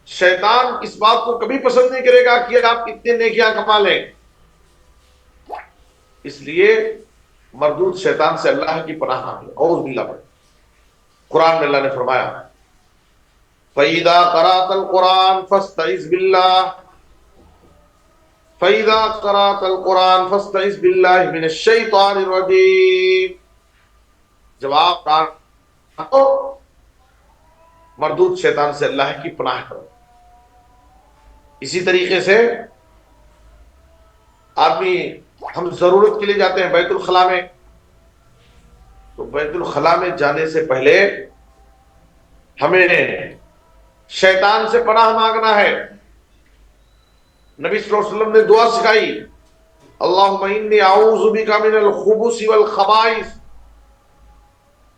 شیطان اس بات کو کبھی پسند نہیں کرے گا کہ آپ اتنے نیکیاں کما لیں، اس لیے مردود شیطان سے اللہ کی پناہ مانگے، اعوذ باللہ پڑھیں۔ قرآن میں اللہ نے فرمایا فَإِذَا قَرَأْتَ الْقُرْآنَ فَاسْتَعِذْ بِاللَّهِ فَإِذَا قَرَأْتَ الْقُرْآنَ فَاسْتَعِذْ بِاللَّهِ مِنَ الشَّيْطَانِ الرَّجِيمِ، جب آپ قرآن کو مردود شیطان سے اللہ کی پناہ کرو۔ اسی طریقے سے آدمی، ہم ضرورت کے لیے جاتے ہیں بیت الخلاء میں، تو بیت الخلاء میں جانے سے پہلے ہمیں شیطان سے پناہ مانگنا ہے۔ نبی صلی اللہ علیہ وسلم نے دعا سکھائی اللہم انی اعوذ بک من الخبث والخبائث،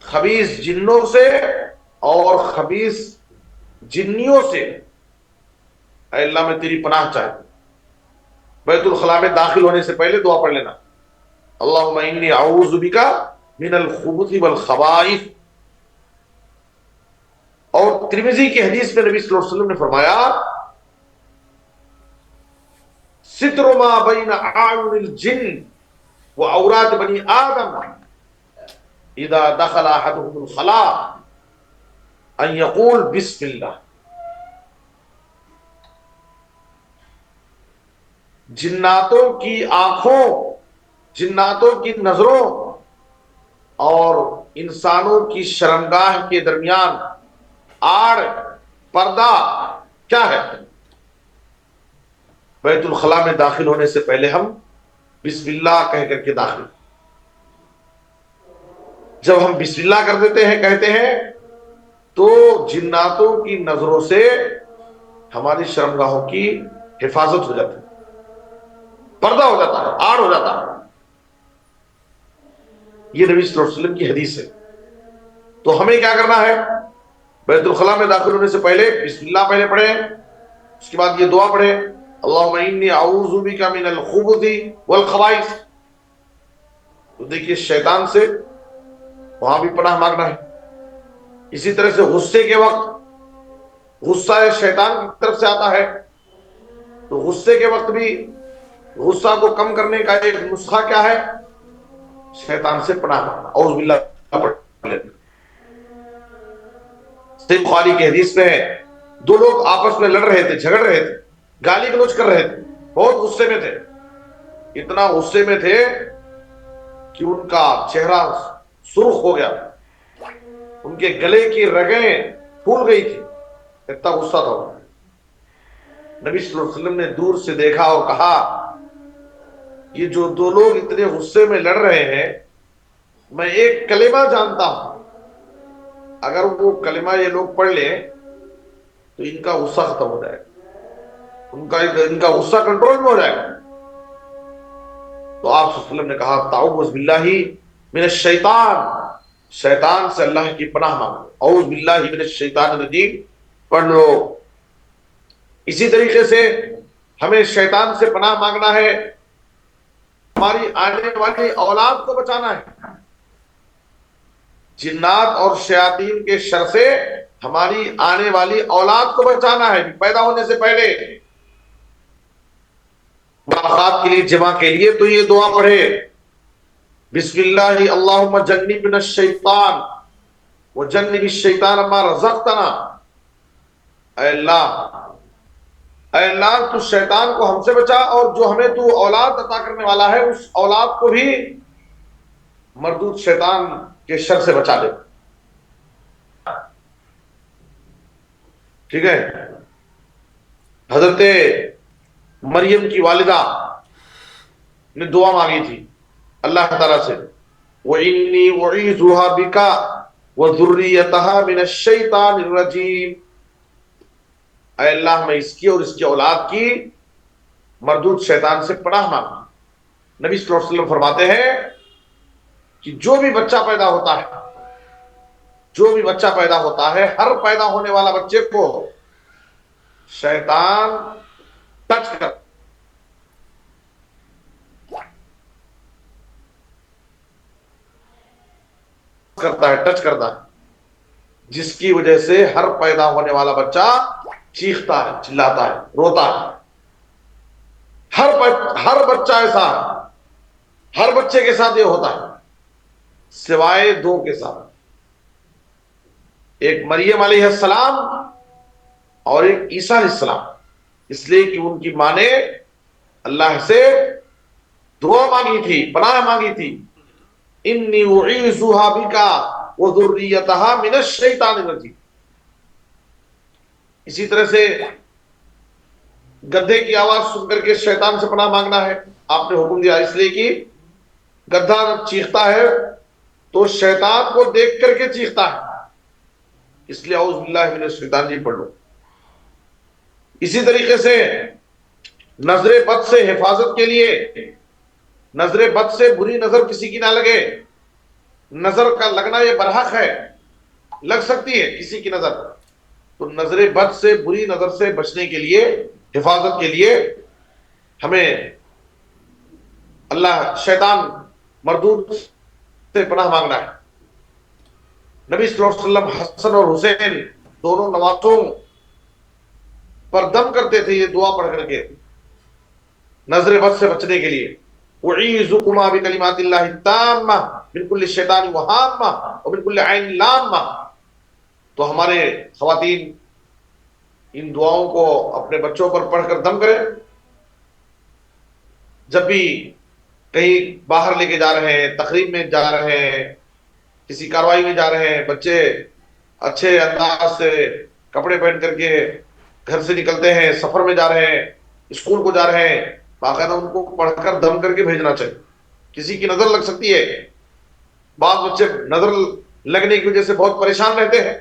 خبیث جنوں سے اور خبیث جنیوں سے، اے اللہ میں تیری پناہ چاہتا ہوں، بیت الخلاء میں داخل ہونے سے پہلے دعا پڑھ لینا، اللہم انی اعوذ بک من الخبث والخبائث۔ اور ترمذی کی حدیث میں نبی صلی اللہ علیہ وسلم نے فرمایا ستر ما بین اعین الجن وعورات بنی آدم اذا دخل احدهم الخلاء ان یقول بسم اللہ۔ جناتوں کی آنکھوں، جناتوں کی نظروں اور انسانوں کی شرمگاہ کے درمیان آڑ، پردہ کیا ہے؟ بیت الخلاء میں داخل ہونے سے پہلے ہم بسم اللہ کہہ کر کے داخل۔ جب ہم بسم اللہ کر دیتے ہیں، کہتے ہیں، تو جناتوں کی نظروں سے ہماری شرمگاہوں کی حفاظت ہو جاتی ہے، پردہ ہو جاتا ہے، آڑ ہو جاتا ہے۔ یہ نبی صلی اللہ علیہ وسلم کی حدیث ہے۔ تو ہمیں کیا کرنا ہے؟ بیت الخلاء میں داخل ہونے سے پہلے بسم اللہ پہلے پڑھیں، اس کے بعد یہ دعا پڑھیں، اللہم انی اعوذ بک من الخبث والخبائث۔ تو دیکھیے شیطان سے وہاں بھی پناہ مانگنا ہے۔ اسی طرح سے غصے کے وقت، غصہ شیطان کی طرف سے آتا ہے، تو غصے کے وقت بھی غصہ کو کم کرنے کا ایک نسخہ کیا ہے؟ شیطان سے پناہ مانگنا، اعوذ باللہ پڑھ لینا۔ صحیح بخاری کی حدیث میں دو لوگ آپس میں لڑ رہے تھے، جھگڑ رہے تھے، گالی گلوچ کر رہے تھے، بہت غصے میں تھے، اتنا غصے میں تھے کہ ان کا چہرہ سرخ ہو گیا، ان کے گلے کی رگیں پھول گئی تھی، اتنا غصہ تھا۔ نبی صلی اللہ علیہ وسلم نے دور سے دیکھا اور کہا یہ جو دو لوگ اتنے غصے میں لڑ رہے ہیں، میں ایک کلمہ جانتا ہوں، اگر وہ کلمہ یہ لوگ پڑھ لیں تو ان کا غصہ ختم ہو جائے گا، ان کا غصہ کنٹرول میں ہو جائے گا۔ تو آپ صلی اللہ علیہ وسلم نے کہا تعوذ باللہ من الشیطان، شیطان سے اللہ کی پناہ مانگو، اعوذ باللہ من الشیطان الرجیم پڑھ لو۔ اسی طریقے سے ہمیں شیطان سے پناہ مانگنا ہے، ہماری آنے والی اولاد کو بچانا ہے، جنات اور شیاطین کے شر سے ہماری آنے والی اولاد کو بچانا ہے، پیدا ہونے سے پہلے۔ ملاقات کے لیے جمع کے لیے تو یہ دعا پڑھے، بسم اللہ اللہم جنبنا الشیطان وجنب الشیطان ما رزقتنا۔ اے اللہ تو شیطان کو ہم سے بچا، اور جو ہمیں تو اولاد عطا کرنے والا ہے اس اولاد کو بھی مردود شیطان کے شر سے بچا دے۔ ٹھیک ہے؟ حضرت مریم کی والدہ نے دعا مانگی تھی اللہ تعالیٰ سے، وَإِنِّي أُعِيذُهَا بِكَ وَذُرِّيَّتَهَا مِنَ الشَّيْطَانِ الرَّجِيمِ۔ اے اللہ میں اس کی اور اس کی اولاد کی مردود شیطان سے پناہ مانگا۔ نبی صلی اللہ علیہ وسلم فرماتے ہیں کہ جو بھی بچہ پیدا ہوتا ہے، جو بھی بچہ پیدا ہوتا ہے، ہر پیدا ہونے والا بچے کو شیطان ٹچ کرتا ہے، ٹچ کرتا ہے، جس کی وجہ سے ہر پیدا ہونے والا بچہ چیختا ہے، چلاتا ہے، روتا ہے۔ ہر بچہ ایسا ہے، ہر بچے کے ساتھ یہ ہوتا ہے سوائے دو کے ساتھ، ایک مریم علیہ السلام اور ایک عیسیٰ علیہ السلام، اس لیے کہ ان کی ماں نے اللہ سے دعا مانگی تھی، پناہ مانگی تھی، انی اعیذها بک وذریتها من الشیطان الرجیم۔ اسی طرح سے گدھے کی آواز سن کر کے شیطان سے پناہ مانگنا ہے، آپ نے حکم دیا، اس لیے کہ گدھا جب چیختا ہے تو شیطان کو دیکھ کر کے چیختا ہے، اس لیے اعوذ باللہ من الشیطان جی پڑھ لو۔ اسی طریقے سے نظر بد سے حفاظت کے لیے، نظر بد سے بری نظر کسی کی نہ لگے، نظر کا لگنا یہ برحق ہے، لگ سکتی ہے کسی کی نظر، تو نظر بد سے، بری نظر سے بچنے کے لیے، حفاظت کے لیے ہمیں اللہ شیطان مردود سے پناہ مانگنا ہے. نبی صلی اللہ علیہ وسلم حسن اور حسین دونوں نواسوں پر دم کرتے تھے یہ دعا پڑھ کر کے نظر بد سے بچنے کے لیے. اعیذکما بکلمات اللہ التامہ من کل شیطان وہامہ ومن کل عین لامہ. تو ہمارے خواتین ان دعاؤں کو اپنے بچوں پر پڑھ کر دم کریں. جب بھی کہیں باہر لے کے جا رہے ہیں، تقریب میں جا رہے ہیں، کسی کاروائی میں جا رہے ہیں، بچے اچھے انداز سے کپڑے پہن کر کے گھر سے نکلتے ہیں، سفر میں جا رہے ہیں، اسکول کو جا رہے ہیں، باقاعدہ ان کو پڑھ کر دم کر کے بھیجنا چاہیے. کسی کی نظر لگ سکتی ہے. بعض بچے نظر لگنے کی وجہ سے بہت پریشان رہتے ہیں،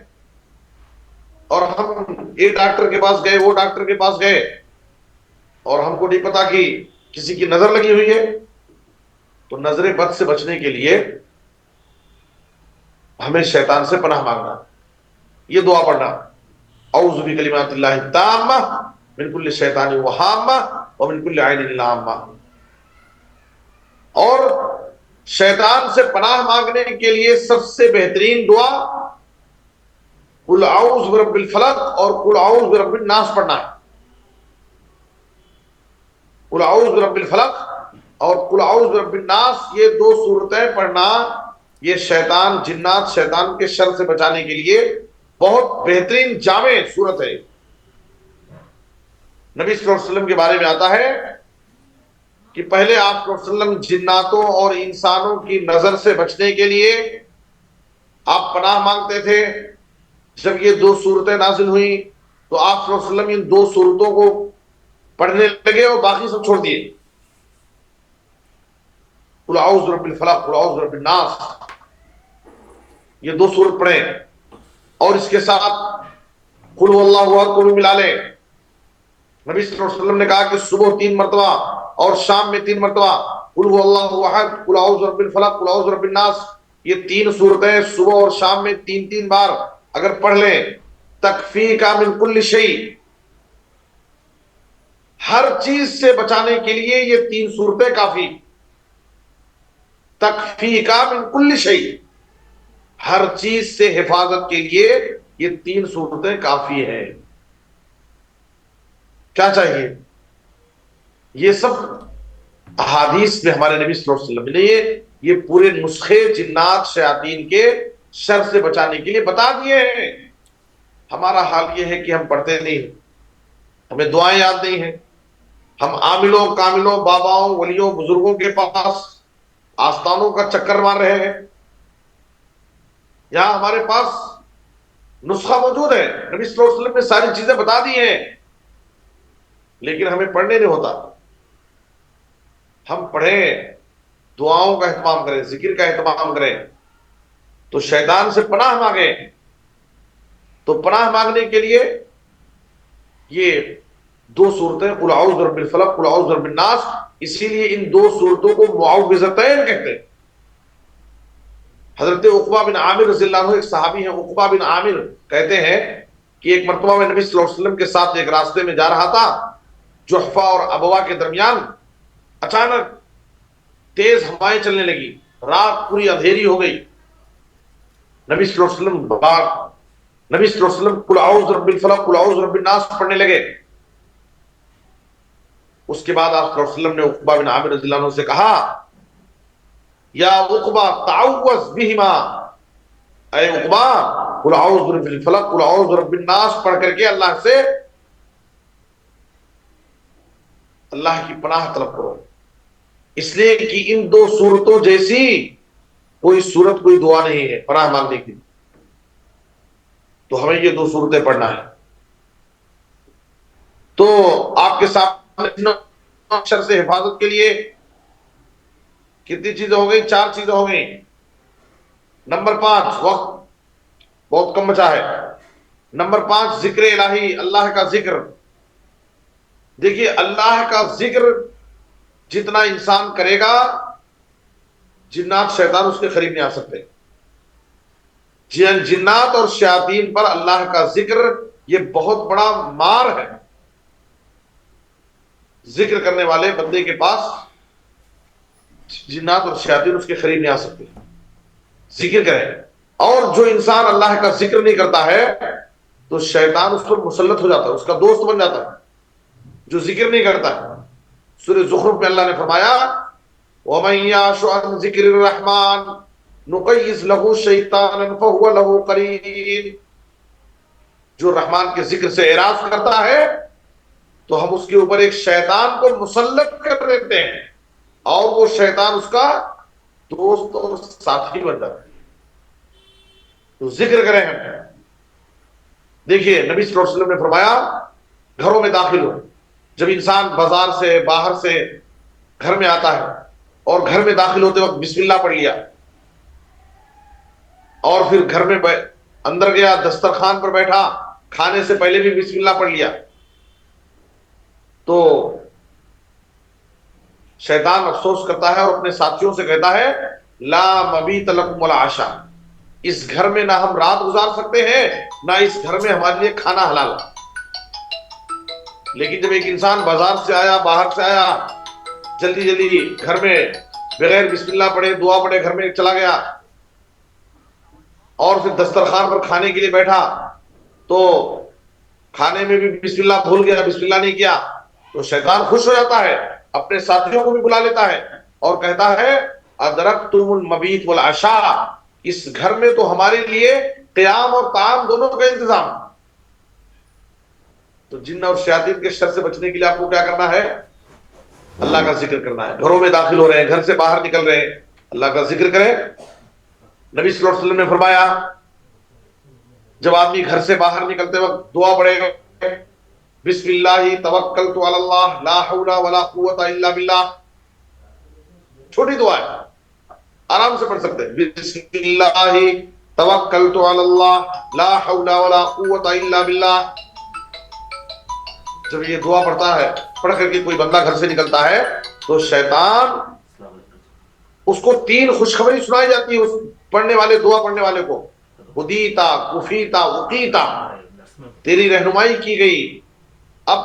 اور ہم ایک ڈاکٹر کے پاس گئے، وہ ڈاکٹر کے پاس گئے، اور ہم کو نہیں پتا کہ کسی کی نظر لگی ہوئی ہے. تو نظر بد سے بچنے کے لیے ہمیں شیطان سے پناہ مانگنا، یہ دعا پڑھنا. اعوذ بکلمات اللہ التامہ من کل شیطان وہامہ ومن کل عین لامہ. اور شیطان سے پناہ مانگنے کے لیے سب سے بہترین دعا قل اعوذ برب الفلق اور قل اعوذ برب الناس پڑھنا ہے. قل اعوذ برب الفلق اور قل اعوذ برب الناس، یہ دو صورتیں پڑھنا یہ شیطان، جنات، شیطان کے شر سے بچانے کے لیے بہت بہترین جامع صورت ہے. نبی صلی اللہ علیہ وسلم کے بارے میں آتا ہے کہ پہلے آپ صلی اللہ علیہ وسلم جناتوں اور انسانوں کی نظر سے بچنے کے لیے آپ پناہ مانگتے تھے. جب یہ دو صورتیں نازل ہوئیں تو آپ صلی اللہ علیہ وسلم ان دو صورتوں کو پڑھنے لگے اور باقی سب چھوڑ دیے. قل اعوذ برب الفلق قل اعوذ برب الناس، یہ دو صورت پڑھیں، اور اس کے ساتھ قل هو اللہ احد کو بھی ملا لیں. نبی صلی اللہ علیہ وسلم نے کہا کہ صبح 3 مرتبہ اور شام میں 3 مرتبہ قل هو اللہ احد قل اعوذ برب الفلق قل اعوذ برب الناس، یہ 3 صورتیں صبح اور شام میں 3 بار اگر پڑھ لیں تکفی کا من کل شیء، ہر چیز سے بچانے کے لیے یہ 3 صورتیں کافی. تکفی کا من کل شیء، ہر چیز سے حفاظت کے لیے یہ 3 صورتیں کافی ہیں. کیا چاہیے؟ یہ سب احادیث میں ہمارے نبی صلی اللہ علیہ وسلم نے یہ پورے نسخے جنات شیاطین کے شر سے بچانے کے لیے بتا دیے ہیں. ہمارا حال یہ ہے کہ ہم پڑھتے نہیں ہیں، ہمیں دعائیں یاد نہیں ہیں، ہم عاملوں کاملوں باباؤں ولیوں بزرگوں کے پاس آستانوں کا چکر مار رہے ہیں. یہاں ہمارے پاس نسخہ موجود ہے، نبی صلی اللہ علیہ وسلم نے ساری چیزیں بتا دی ہیں، لیکن ہمیں پڑھنے نہیں ہوتا. ہم پڑھیں، دعاؤں کا اہتمام کریں، ذکر کا اہتمام کریں، تو شیطان سے پناہ مانگیں. تو پناہ مانگنے کے لیے یہ 2 صورتیں قل اعوذ برب الفلق قل اعوذ برب الناس، اسی لیے ان 2 صورتوں کو معوذتین کہتے ہیں. حضرت عقبہ بن عامر رضی اللہ عنہ ایک صحابی ہیں، عقبہ بن عامر کہتے ہیں کہ ایک مرتبہ میں نبی صلی اللہ علیہ وسلم کے ساتھ ایک راستے میں جا رہا تھا، جحفہ اور ابوا کے درمیان اچانک تیز ہوائیں چلنے لگی، رات پوری اندھیری ہو گئی. نبی صلی اللہ علیہ وسلم قل اعوذ برب الفلق قل اعوذ برب الناس پڑھنے لگے. اس کے بعد آپ صلی اللہ علیہ وسلم نے عقبہ بن عامر رضی اللہ عنہ سے کہا یا عقبہ تعوذ بہما، اے عقبہ قل اعوذ برب الفلق قل اعوذ برب الناس پڑھ کر کے اللہ سے اللہ کی پناہ طلب کرو، اس لیے کہ ان 2 صورتوں جیسی کوئی صورت کوئی دعا نہیں ہے پناہ مانگنے کی. تو ہمیں یہ 2 صورتیں پڑھنا ہے. تو آپ کے سامنے شر سے حفاظت کے لیے کتنی چیزیں ہو گئی؟ 4 چیزیں ہو گئی. نمبر 5، وقت بہت کم بچا ہے. نمبر 5 ذکر الہی، اللہ کا ذکر. دیکھیے اللہ کا ذکر جتنا انسان کرے گا جنات شیطان اس کے قریب نہیں آ سکتے. جنات اور شیاطین پر اللہ کا ذکر یہ بہت بڑا مار ہے. ذکر کرنے والے بندے کے پاس جنات اور شیاطین اس کے قریب نہیں آ سکتے. ذکر کریں. اور جو انسان اللہ کا ذکر نہیں کرتا ہے تو شیطان اس پر مسلط ہو جاتا ہے, اس کا دوست بن جاتا ہے, جو ذکر نہیں کرتا ہے. سورہ زخرف میں اللہ نے فرمایا وَمَن يَعْشُ عَن ذِكْرِ الرَّحْمَنِ نُقَيِّضْ لَهُ شَيْطَانًا فَهُوَ لَهُ قَرِينٌ. جو رحمان کے ذکر سے اعراض کرتا ہے تو ہم اس کے اوپر ایک شیطان کو مسلط کر دیتے ہیں اور وہ شیطان اس کا دوست اور ساتھی بن جاتا ہے. تو ذکر کریں ہم. دیکھیے نبی صلی اللہ علیہ وسلم نے فرمایا گھروں میں داخل ہو. جب انسان بازار سے باہر سے گھر میں آتا ہے اور گھر میں داخل ہوتے وقت بسم اللہ پڑھ لیا اور پھر گھر میں اندر گیا دسترخوان پر بیٹھا کھانے سے پہلے بھی بسم اللہ پڑھ لیا تو شیطان افسوس کرتا ہے اور اپنے ساتھیوں سے کہتا ہے لا مبیت لکم ولا عشاء, اس گھر میں نہ ہم رات گزار سکتے ہیں نہ اس گھر میں ہمارے لیے کھانا حلال. لیکن جب ایک انسان بازار سے آیا باہر سے آیا جلدی جلدی گھر میں بغیر بسم اللہ پڑھے دعا پڑھے گھر میں چلا گیا اور پھر دسترخوان پر کھانے کے لیے بیٹھا تو کھانے میں بھی بسم اللہ بھول گیا, بسم اللہ نہیں کیا, تو شیطان خوش ہو جاتا ہے, اپنے ساتھیوں کو بھی بلا لیتا ہے اور کہتا ہے ادرکتم المبیت والعشاء, اس گھر میں تو ہمارے لیے قیام اور طعام دونوں کا انتظام. تو جن اور شیاطین کے شر سے بچنے کے لیے آپ کو کیا کرنا ہے؟ اللہ کا ذکر کرنا ہے. گھروں میں داخل ہو رہے ہیں, گھر سے باہر نکل رہے ہیں, اللہ کا ذکر کریں. نبی صلی اللہ علیہ وسلم نے فرمایا جب آدمی گھر سے باہر نکلتے وقت دعا پڑھے گا بسم اللہ توکلت علی اللہ لا حول ولا قوت الا باللہ, چھوٹی دعا ہے آرام سے پڑھ سکتے ہیں. بسم اللہ توکلت علی اللہ لا حول ولا قوت الا باللہ. جب یہ دعا پڑھتا ہے پڑھ کر کے کوئی بندہ گھر سے نکلتا ہے تو شیطان اس کو 3 خوشخبری سنائی جاتی ہے اس پڑھنے والے دعا پڑھنے والے کو. ہدیتا کفیتا وقیتا, تیری رہنمائی کی گئی, اب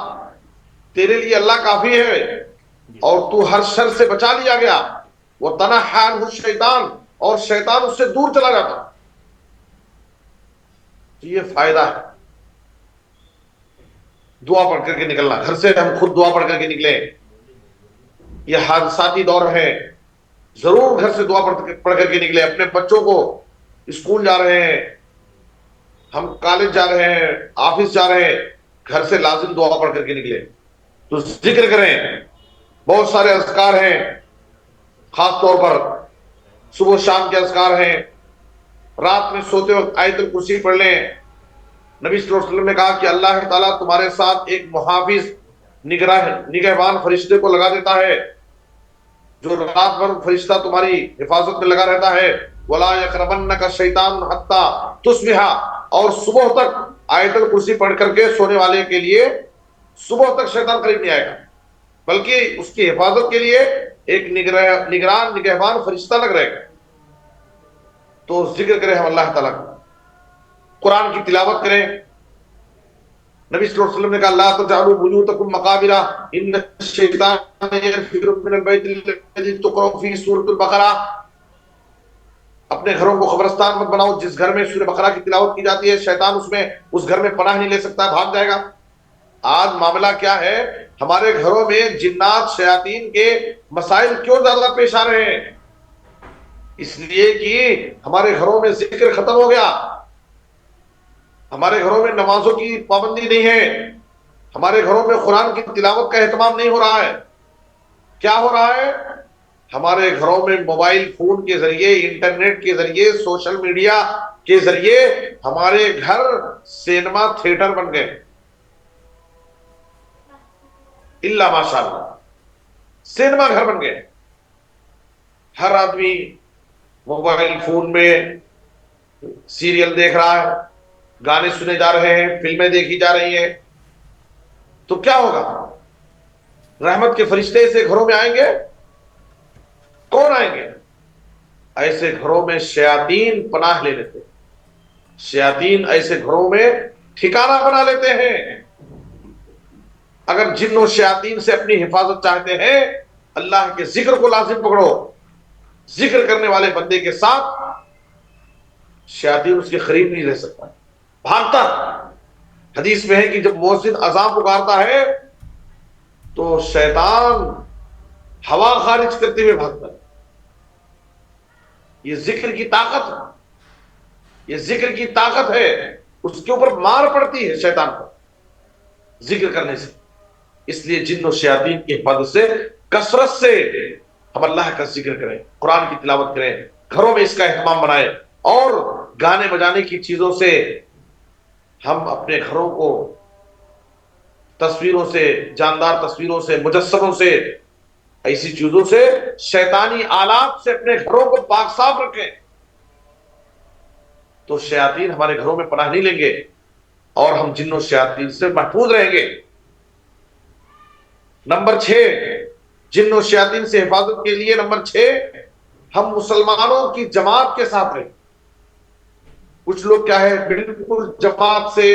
تیرے لیے اللہ کافی ہے اور تو ہر شر سے بچا لیا گیا. وہ تنحى عنہ الشیطان, اور شیطان اس سے دور چلا جاتا. تو یہ فائدہ ہے دعا پڑھ کر کے نکلنا. گھر سے ہم خود دعا پڑھ کر کے نکلیں. یہ حادثاتی دور ہے, ضرور گھر سے دعا پڑھ کر کے نکلیں. اپنے بچوں کو اسکول جا رہے ہیں, ہم کالج جا رہے ہیں, آفس جا رہے ہیں, گھر سے لازم دعا پڑھ کر کے نکلیں. تو ذکر کریں. بہت سارے اذکار ہیں, خاص طور پر صبح شام کے اذکار ہیں. رات میں سوتے وقت آیت الکرسی پڑھ لیں. نبی صلی اللہ علیہ وسلم نے کہا کہ اللہ تعالیٰ تمہارے ساتھ ایک محافظ نگہبان فرشتے کو لگا دیتا ہے جو رات بھر فرشتہ تمہاری حفاظت میں لگا رہتا ہے. وَلَا يَقْرَبَنَّكَ الشَّيْطَانُ حَتَّى تُصْبِحَ, اور صبح تک آیت الکرسی پڑھ کر کے سونے والے کے لیے صبح تک شیطان قریب نہیں آئے گا, بلکہ اس کی حفاظت کے لیے ایک نگران نگہبان فرشتہ لگ رہے گا. تو ذکر کریں ہم اللہ تعالیٰ کا, قرآن کی تلاوت کریں. نبی صلی اللہ علیہ وسلم نے کہا لا تجعلوا بیوتکم مقابر ان الشیطان یفر من البیت الذی تقرأ فیہ سورۃ البقرہ. اپنے گھروں کو قبرستان مت بناؤ جس گھر میں سورہ بقرہ کی تلاوت کی جاتی ہے, شیطان اس گھر میں پناہ نہیں لے سکتا, بھاگ جائے گا. آج معاملہ کیا ہے, ہمارے گھروں میں جنات شیاطین کے مسائل کیوں زیادہ پیش آ رہے ہیں؟ اس لیے کہ ہمارے گھروں میں ذکر ختم ہو گیا, ہمارے گھروں میں نمازوں کی پابندی نہیں ہے, ہمارے گھروں میں قرآن کی تلاوت کا اہتمام نہیں ہو رہا ہے. کیا ہو رہا ہے؟ ہمارے گھروں میں موبائل فون کے ذریعے, انٹرنیٹ کے ذریعے, سوشل میڈیا کے ذریعے ہمارے گھر سینما تھیٹر بن گئے. اللہ ماشاء اللہ سینما گھر بن گئے. ہر آدمی موبائل فون میں سیریل دیکھ رہا ہے, گانے سنے جا رہے ہیں, فلمیں دیکھی جا رہی ہیں. تو کیا ہوگا؟ رحمت کے فرشتے سے گھروں میں آئیں گے؟ کون آئیں گے؟ ایسے گھروں میں شیاطین پناہ لے لیتے ہیں, شیاطین ایسے گھروں میں ٹھکانہ بنا لیتے ہیں. اگر جن و شیاطین سے اپنی حفاظت چاہتے ہیں اللہ کے ذکر کو لازم پکڑو, ذکر کرنے والے بندے کے ساتھ شیاطین اس کے قریب نہیں رہ سکتا، بھاگتا۔ حدیث میں ہے کہ جب مؤذن اذان پکارتا ہے تو شیطان ہوا خارج کرتے ہوئے بھاگتا ہے۔ یہ ذکر کی طاقت ہے، یہ ذکر کی طاقت ہے، اس کے اوپر مار پڑتی ہے شیطان پر ذکر کرنے سے۔ اس لیے جن و شیاطین کی حفاظت سے کثرت سے ہم اللہ کا ذکر کریں، قرآن کی تلاوت کریں، گھروں میں اس کا اہتمام بنائیں، اور گانے بجانے کی چیزوں سے ہم اپنے گھروں کو تصویروں سے، جاندار تصویروں سے، مجسموں سے، ایسی چیزوں سے، شیطانی آلات سے اپنے گھروں کو پاک صاف رکھیں، تو شیاطین ہمارے گھروں میں پناہ نہیں لیں گے اور ہم جن و شیاطین سے محفوظ رہیں گے۔ نمبر 6، جن و شیاطین سے حفاظت کے لیے نمبر 6، ہم مسلمانوں کی جماعت کے ساتھ رہیں۔ کچھ لوگ کیا ہے، بالکل جماعت سے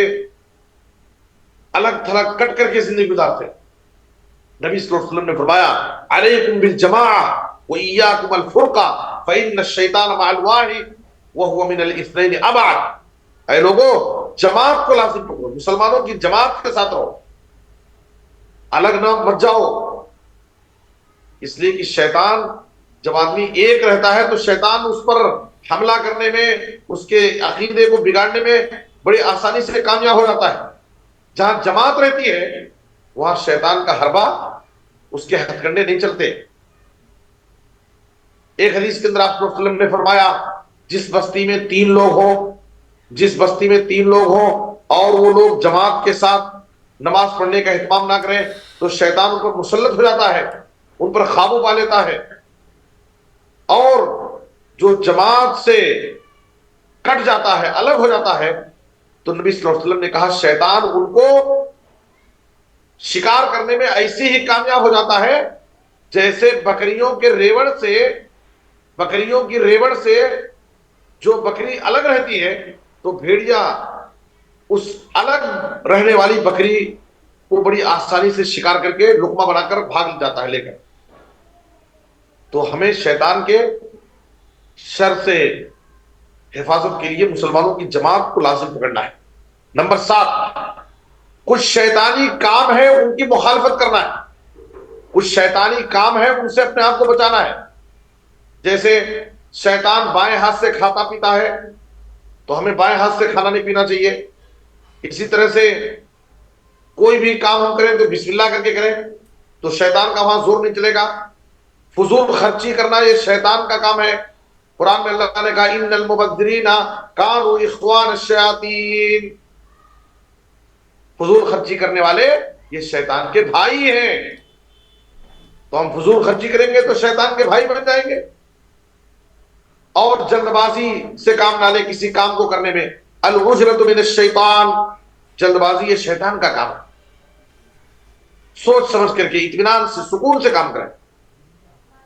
الگ تھلگ کٹ کر کے زندگی گزارتے ہیں۔ نبی صلی اللہ علیہ وسلم نے فرمایا علیکم بالجماعہ وإیاکم الفرقہ فإن الشیطان مع الواحد وهو من الاثنین ابعد۔ اے لوگوں، جماعت کو لازم پکڑو، مسلمانوں کی جماعت کے ساتھ رہو، الگ نہ مت جاؤ۔ اس لیے کہ شیطان جب آدمی ایک رہتا ہے تو شیطان اس پر حملہ کرنے میں، اس کے عقیدے کو بگاڑنے میں بڑی آسانی سے کامیاب ہو جاتا ہے۔ جہاں جماعت رہتی ہے وہاں شیطان کا حربہ، اس کے ہتھ کنڈے نہیں چلتے۔ ایک حدیث کے اندر آپ صلی اللہ علیہ وسلم نے فرمایا جس بستی میں 3 لوگ ہوں، جس بستی میں 3 لوگ ہوں اور وہ لوگ جماعت کے ساتھ نماز پڑھنے کا اہتمام نہ کریں تو شیطان ان پر مسلط ہو جاتا ہے، ان پر قابو پا لیتا ہے۔ اور جو جماعت سے کٹ جاتا ہے، الگ ہو جاتا ہے، تو نبی صلی اللہ علیہ وسلم نے کہا شیطان ان کو شکار کرنے میں ایسی ہی کامیاب ہو جاتا ہے جیسے بکریوں کی ریوڑ سے جو بکری الگ رہتی ہے تو بھیڑیا اس الگ رہنے والی بکری کو بڑی آسانی سے شکار کر کے لقمہ بنا کر بھاگ جاتا ہے لے کر۔ تو ہمیں شیطان کے شر سے حفاظت کے لیے مسلمانوں کی جماعت کو لازم پکڑنا ہے۔ نمبر 7، کچھ شیطانی کام ہے ان کی مخالفت کرنا ہے، کچھ شیطانی کام ہے ان سے اپنے آپ کو بچانا ہے۔ جیسے شیطان بائیں ہاتھ سے کھاتا پیتا ہے تو ہمیں بائیں ہاتھ سے کھانا نہیں پینا چاہیے۔ اسی طرح سے کوئی بھی کام ہم کریں تو بسم اللہ کر کے کریں تو شیطان کا وہاں زور نہیں چلے گا۔ فضول خرچی کرنا یہ شیطان کا کام ہے۔ قرآن میں اللہ نے کہا ان المبذرین کانوا اخوان الشیاطین، فضول خرچی کرنے والے یہ شیطان کے بھائی ہیں۔ تو ہم فضول خرچی کریں گے تو شیطان کے بھائی بن جائیں گے۔ اور جلد بازی سے کام نہ لے کسی کام کو کرنے میں، العجلۃ من الشیطان، جلد بازی یہ شیطان کا کام ہے۔ سوچ سمجھ کر کے اطمینان سے سکون سے کام کریں۔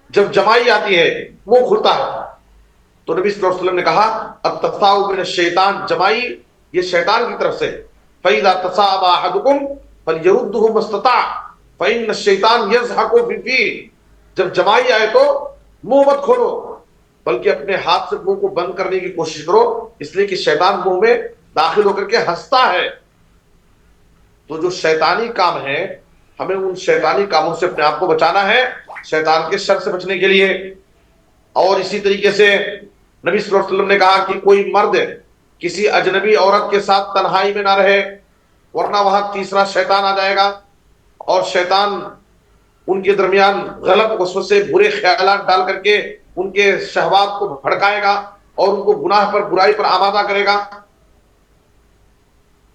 جب جمائی آتی ہے منہ کھلتا ہے تو نبی صلی اللہ علیہ وسلم نے کہا التثاؤب من الشیطان، جمائی یہ شیطان کی طرف سے۔ فَإِذَا تَثَاءَبَ أَحَدُكُمْ فَلْيَرُدُّهُ مَا اسْتَطَاعَ فَإِنَّ الشَّيْطَانَ يَزْحَقُ فِي الْفِي۔ جب جمائی آئے تو منہ مت کھولو بلکہ اپنے ہاتھ سے منہ کو بند کرنے کی کوشش کرو، اس لیے کہ شیطان منہ میں داخل ہو کر کے ہنستا ہے۔ تو جو شیطانی کام ہے ہمیں ان شیطانی کاموں سے اپنے آپ کو بچانا ہے، شیطان کے شر سے بچنے کے لیے۔ اور اسی طریقے سے نبی صلی اللہ علیہ وسلم نے کہا کہ کوئی مرد کسی اجنبی عورت کے ساتھ تنہائی میں نہ رہے، ورنہ وہاں تیسرا شیطان آ جائے گا اور شیطان ان کے درمیان غلط وسوسے، برے خیالات ڈال کر کے ان کے شہوات کو بھڑکائے گا اور ان کو گناہ پر، برائی پر آمادہ کرے گا۔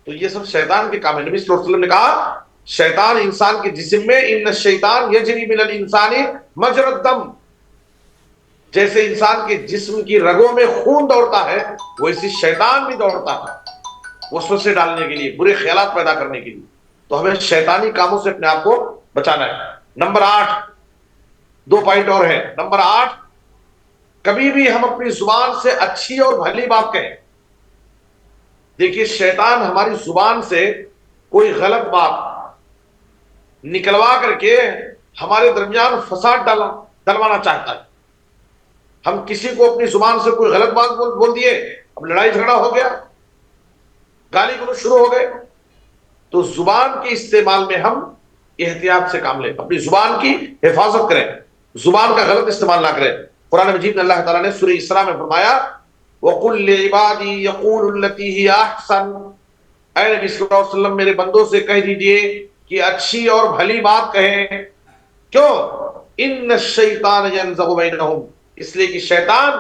تو یہ سب شیطان کے کام ہے۔ نبی صلی اللہ علیہ وسلم نے کہا شیطان انسان کے جسم میں ان الشیطان یجری من الانسان مجرى الدم، جیسے انسان کے جسم کی رگوں میں خون دوڑتا ہے ویسے شیطان بھی دوڑتا ہے وسوسے ڈالنے کے لیے، برے خیالات پیدا کرنے کے لیے۔ تو ہمیں شیطانی کاموں سے اپنے آپ کو بچانا ہے۔ نمبر 8، 2 پوائنٹ اور ہیں۔ نمبر 8، کبھی بھی ہم اپنی زبان سے اچھی اور بھلی بات کہیں۔ دیکھیے شیطان ہماری زبان سے کوئی غلط بات نکلوا کر کے ہمارے درمیان فساد ڈلوانا چاہتا ہے۔ ہم کسی کو اپنی زبان سے کوئی غلط بات بول دیے، اب لڑائی جھگڑا ہو گیا، گالی گلوچ شروع ہو گئے، تو زبان کے استعمال میں ہم احتیاط سے کام لیں، اپنی زبان کی حفاظت کریں، زبان کا غلط استعمال نہ کریں۔ قرآن مجید میں اللہ تعالیٰ نے سورہ اسراء میں فرمایا وَقُلْ لِعِبَادِي يَقُولُ الَّتِي هِيَ أَحْسَنُ، اے نبی صلی اللہ علیہ وسلم میرے بندوں سے کہہ دیجئے کہ اچھی اور بھلی بات کہیں۔ کیوں؟ ان الشیطان ینزغ بینہم، اس لیے کہ شیطان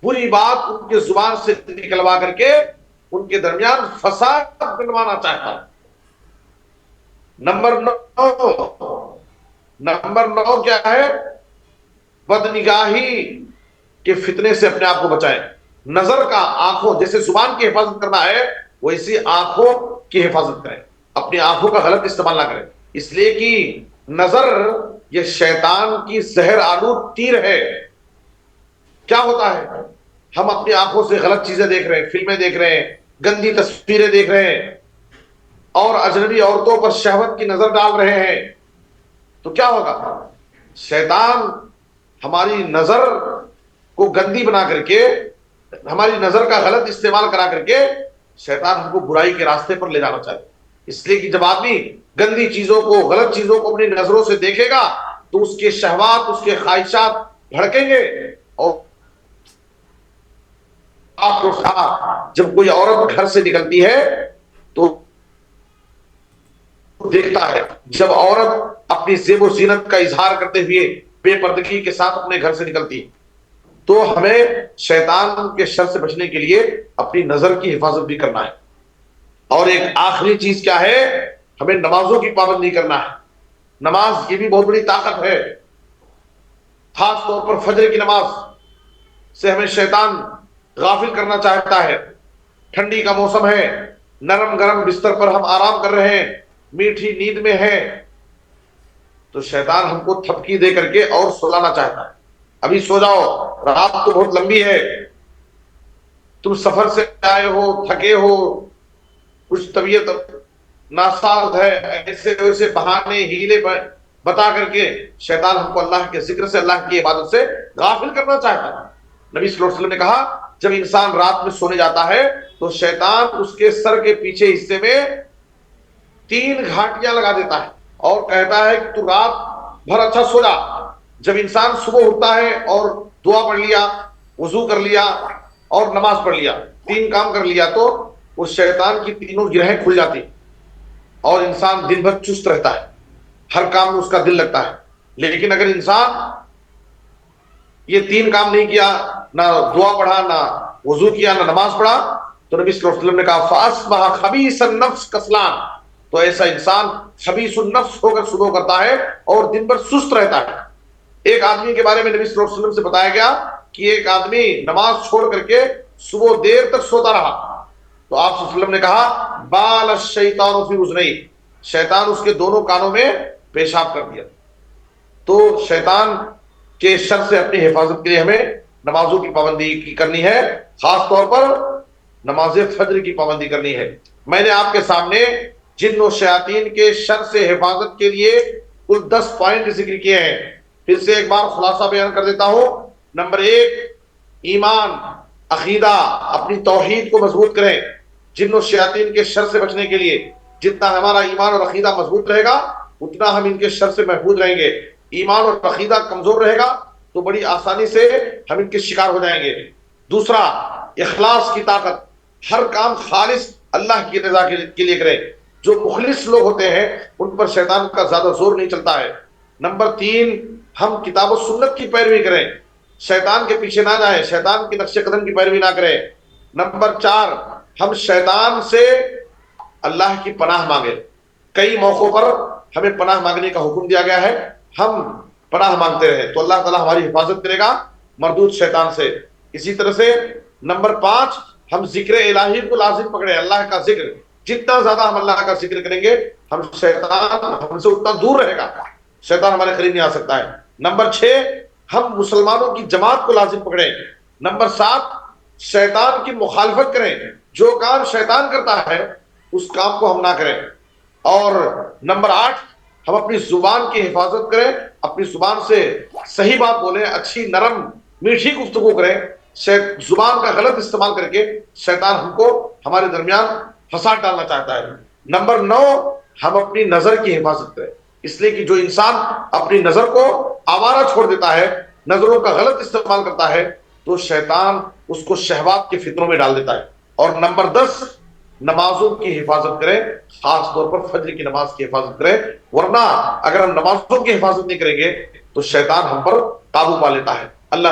بری بات ان کے زبان سے نکلوا کر کے ان کے درمیان فساد بنوانا چاہتا ہے۔ نمبر 9 کیا ہے؟ بد نگاہی کے فتنے سے اپنے آپ کو بچائیں۔ نظر کا، آنکھوں، جیسے زبان کی حفاظت کرنا ہے ویسی آنکھوں کی حفاظت کریں، اپنی آنکھوں کا غلط استعمال نہ کریں، اس لیے کہ نظر یہ شیطان کی زہر آلود تیر ہے۔ کیا ہوتا ہے؟ ہم اپنی آنکھوں سے غلط چیزیں دیکھ رہے ہیں، فلمیں دیکھ رہے ہیں، گندی تصویریں دیکھ رہے ہیں، اور اجنبی عورتوں پر شہوت کی نظر ڈال رہے ہیں، تو کیا ہوگا؟ شیطان ہماری نظر کو گندی بنا کر کے، ہماری نظر کا غلط استعمال کرا کر کے شیطان ہم کو برائی کے راستے پر لے جانا چاہتا ہے۔ اس لیے کہ جب آدمی گندی چیزوں کو، غلط چیزوں کو اپنی نظروں سے دیکھے گا تو اس کے شہوات، اس کے خواہشات بھڑکیں گے، اور آپ کو جب کوئی عورت گھر سے نکلتی ہے تو دیکھتا ہے، جب عورت اپنی زیب و زینت کا اظہار کرتے ہوئے بے پردگی کے ساتھ اپنے گھر سے نکلتی، تو ہمیں شیطان کے شر سے بچنے کے لیے اپنی نظر کی حفاظت بھی کرنا ہے۔ اور ایک آخری چیز کیا ہے؟ ہمیں نمازوں کی پابندی کرنا ہے۔ نماز یہ بھی بہت بڑی طاقت ہے، خاص طور پر فجر کی نماز سے ہمیں شیطان غافل کرنا چاہتا ہے۔ ٹھنڈی کا موسم ہے، نرم گرم بستر پر ہم آرام کر رہے ہیں، میٹھی نیند میں ہے، تو شیطان ہم کو تھپکی دے کر کے اور سلانا چاہتا ہے، ابھی سو جاؤ، رات تو بہت لمبی ہے، تم سفر سے آئے ہو، تھکے ہو، کچھ طبیعت ناساز ہے، ایسے ویسے بہانے ہیلے بتا کر کے شیطان ہم کو اللہ کے ذکر سے، اللہ کی عبادت سے غافل کرنا چاہتا ہے۔ نبی صلی اللہ علیہ وسلم نے کہا جب انسان رات میں سونے جاتا ہے تو شیطان اس کے سر کے پیچھے حصے میں 3 گھاٹیاں لگا دیتا ہے اور کہتا ہے کہ تو رات بھر اچھا سو جا۔ جب انسان صبح اٹھتا ہے اور دعا پڑھ لیا، وضو کر لیا اور نماز پڑھ لیا، 3 کام کر لیا، تو اس شیطان کی 3 گرہیں کھل جاتی اور انسان دن بھر چست رہتا ہے، ہر کام میں اس کا دل لگتا ہے۔ لیکن اگر انسان یہ 3 کام نہیں کیا، نہ دعا پڑھا، نہ وضو کیا، نہ نماز پڑھا، تو نبی صلی اللہ علیہ وسلم نے کہا فَأَصْبَحَ خَبِيثَ النَّفْسِ کسلان، تو ایسا انسان خبیث النفس ہو کر صبح کرتا ہے اور دن بھر سست رہتا ہے۔ ایک آدمی کے بارے میں نبی صلی اللہ علیہ وسلم سے بتایا گیا کہ ایک آدمی نماز چھوڑ کر کے صبح دیر تک سوتا رہا، تو آپ صلی اللہ علیہ وسلم نے کہا بال الشیطان فی اذنیہ، شیطان اس کے دونوں کانوں میں پیشاب کر دیا۔ تو شیطان کے شر سے اپنی حفاظت کے لیے ہمیں نمازوں کی پابندی کرنی ہے، خاص طور پر نماز فجر کی پابندی کرنی ہے۔ میں نے آپ کے سامنے جن و شیاطین کے شر سے حفاظت کے لیے کل 10 پوائنٹ ذکر کیے ہیں، پھر سے ایک بار خلاصہ بیان کر دیتا ہوں۔ نمبر 1، ایمان، عقیدہ، اپنی توحید کو مضبوط کریں۔ جن و شیاطین کے شر سے بچنے کے لیے جتنا ہمارا ایمان اور عقیدہ مضبوط رہے گا اتنا ہم ان کے شر سے محفوظ رہیں گے۔ ایمان اور عقیدہ کمزور رہے گا تو بڑی آسانی سے ہم ان کے شکار ہو جائیں گے۔ دوسرا، اخلاص کی طاقت، ہر کام خالص اللہ کی رضا کے لیے کریں۔ جو مخلص لوگ ہوتے ہیں ان پر شیطان کا زیادہ زور نہیں چلتا ہے۔ نمبر 3، ہم کتاب و سنت کی پیروی کریں، شیطان کے پیچھے نہ جائیں، شیطان کے نقش قدم کی پیروی نہ کریں۔ نمبر 4، ہم شیطان سے اللہ کی پناہ مانگیں۔ کئی موقعوں پر ہمیں پناہ مانگنے کا حکم دیا گیا ہے، ہم پناہ مانگتے رہیں تو اللہ تعالیٰ ہماری حفاظت کرے گا مردود شیطان سے۔ اسی طرح سے نمبر 5، ہم ذکر الہی کو لازم پکڑیں، اللہ کا ذکر، جتنا زیادہ ہم اللہ کا ذکر کریں گے ہم شیطان ہم سے اتنا دور رہے گا، شیطان ہمارے قریب نہیں آ سکتا ہے۔ نمبر 6، ہم مسلمانوں کی جماعت کو لازم پکڑیں۔ نمبر 7، شیطان کی مخالفت کریں، جو کام شیطان کرتا ہے اس کام کو ہم نہ کریں۔ اور نمبر 8، ہم اپنی زبان کی حفاظت کریں، اپنی زبان سے صحیح بات بولیں، اچھی نرم میٹھی گفتگو کریں، زبان کا غلط استعمال کر کے شیطان ہم کو ہمارے درمیان فساد ڈالنا چاہتا ہے۔ نمبر 9، ہم اپنی نظر کی حفاظت کریں، اس لیے کہ جو انسان اپنی نظر کو آوارہ چھوڑ دیتا ہے، نظروں کا غلط استعمال کرتا ہے، تو شیطان اس کو شہوات کے فتنوں میں ڈال دیتا ہے۔ اور نمبر 10، نمازوں کی حفاظت کریں، خاص طور پر فجر کی نماز کی حفاظت کریں، ورنہ اگر ہم نمازوں کی حفاظت نہیں کریں گے تو شیطان ہم پر قابو پا لیتا ہے۔ اللہ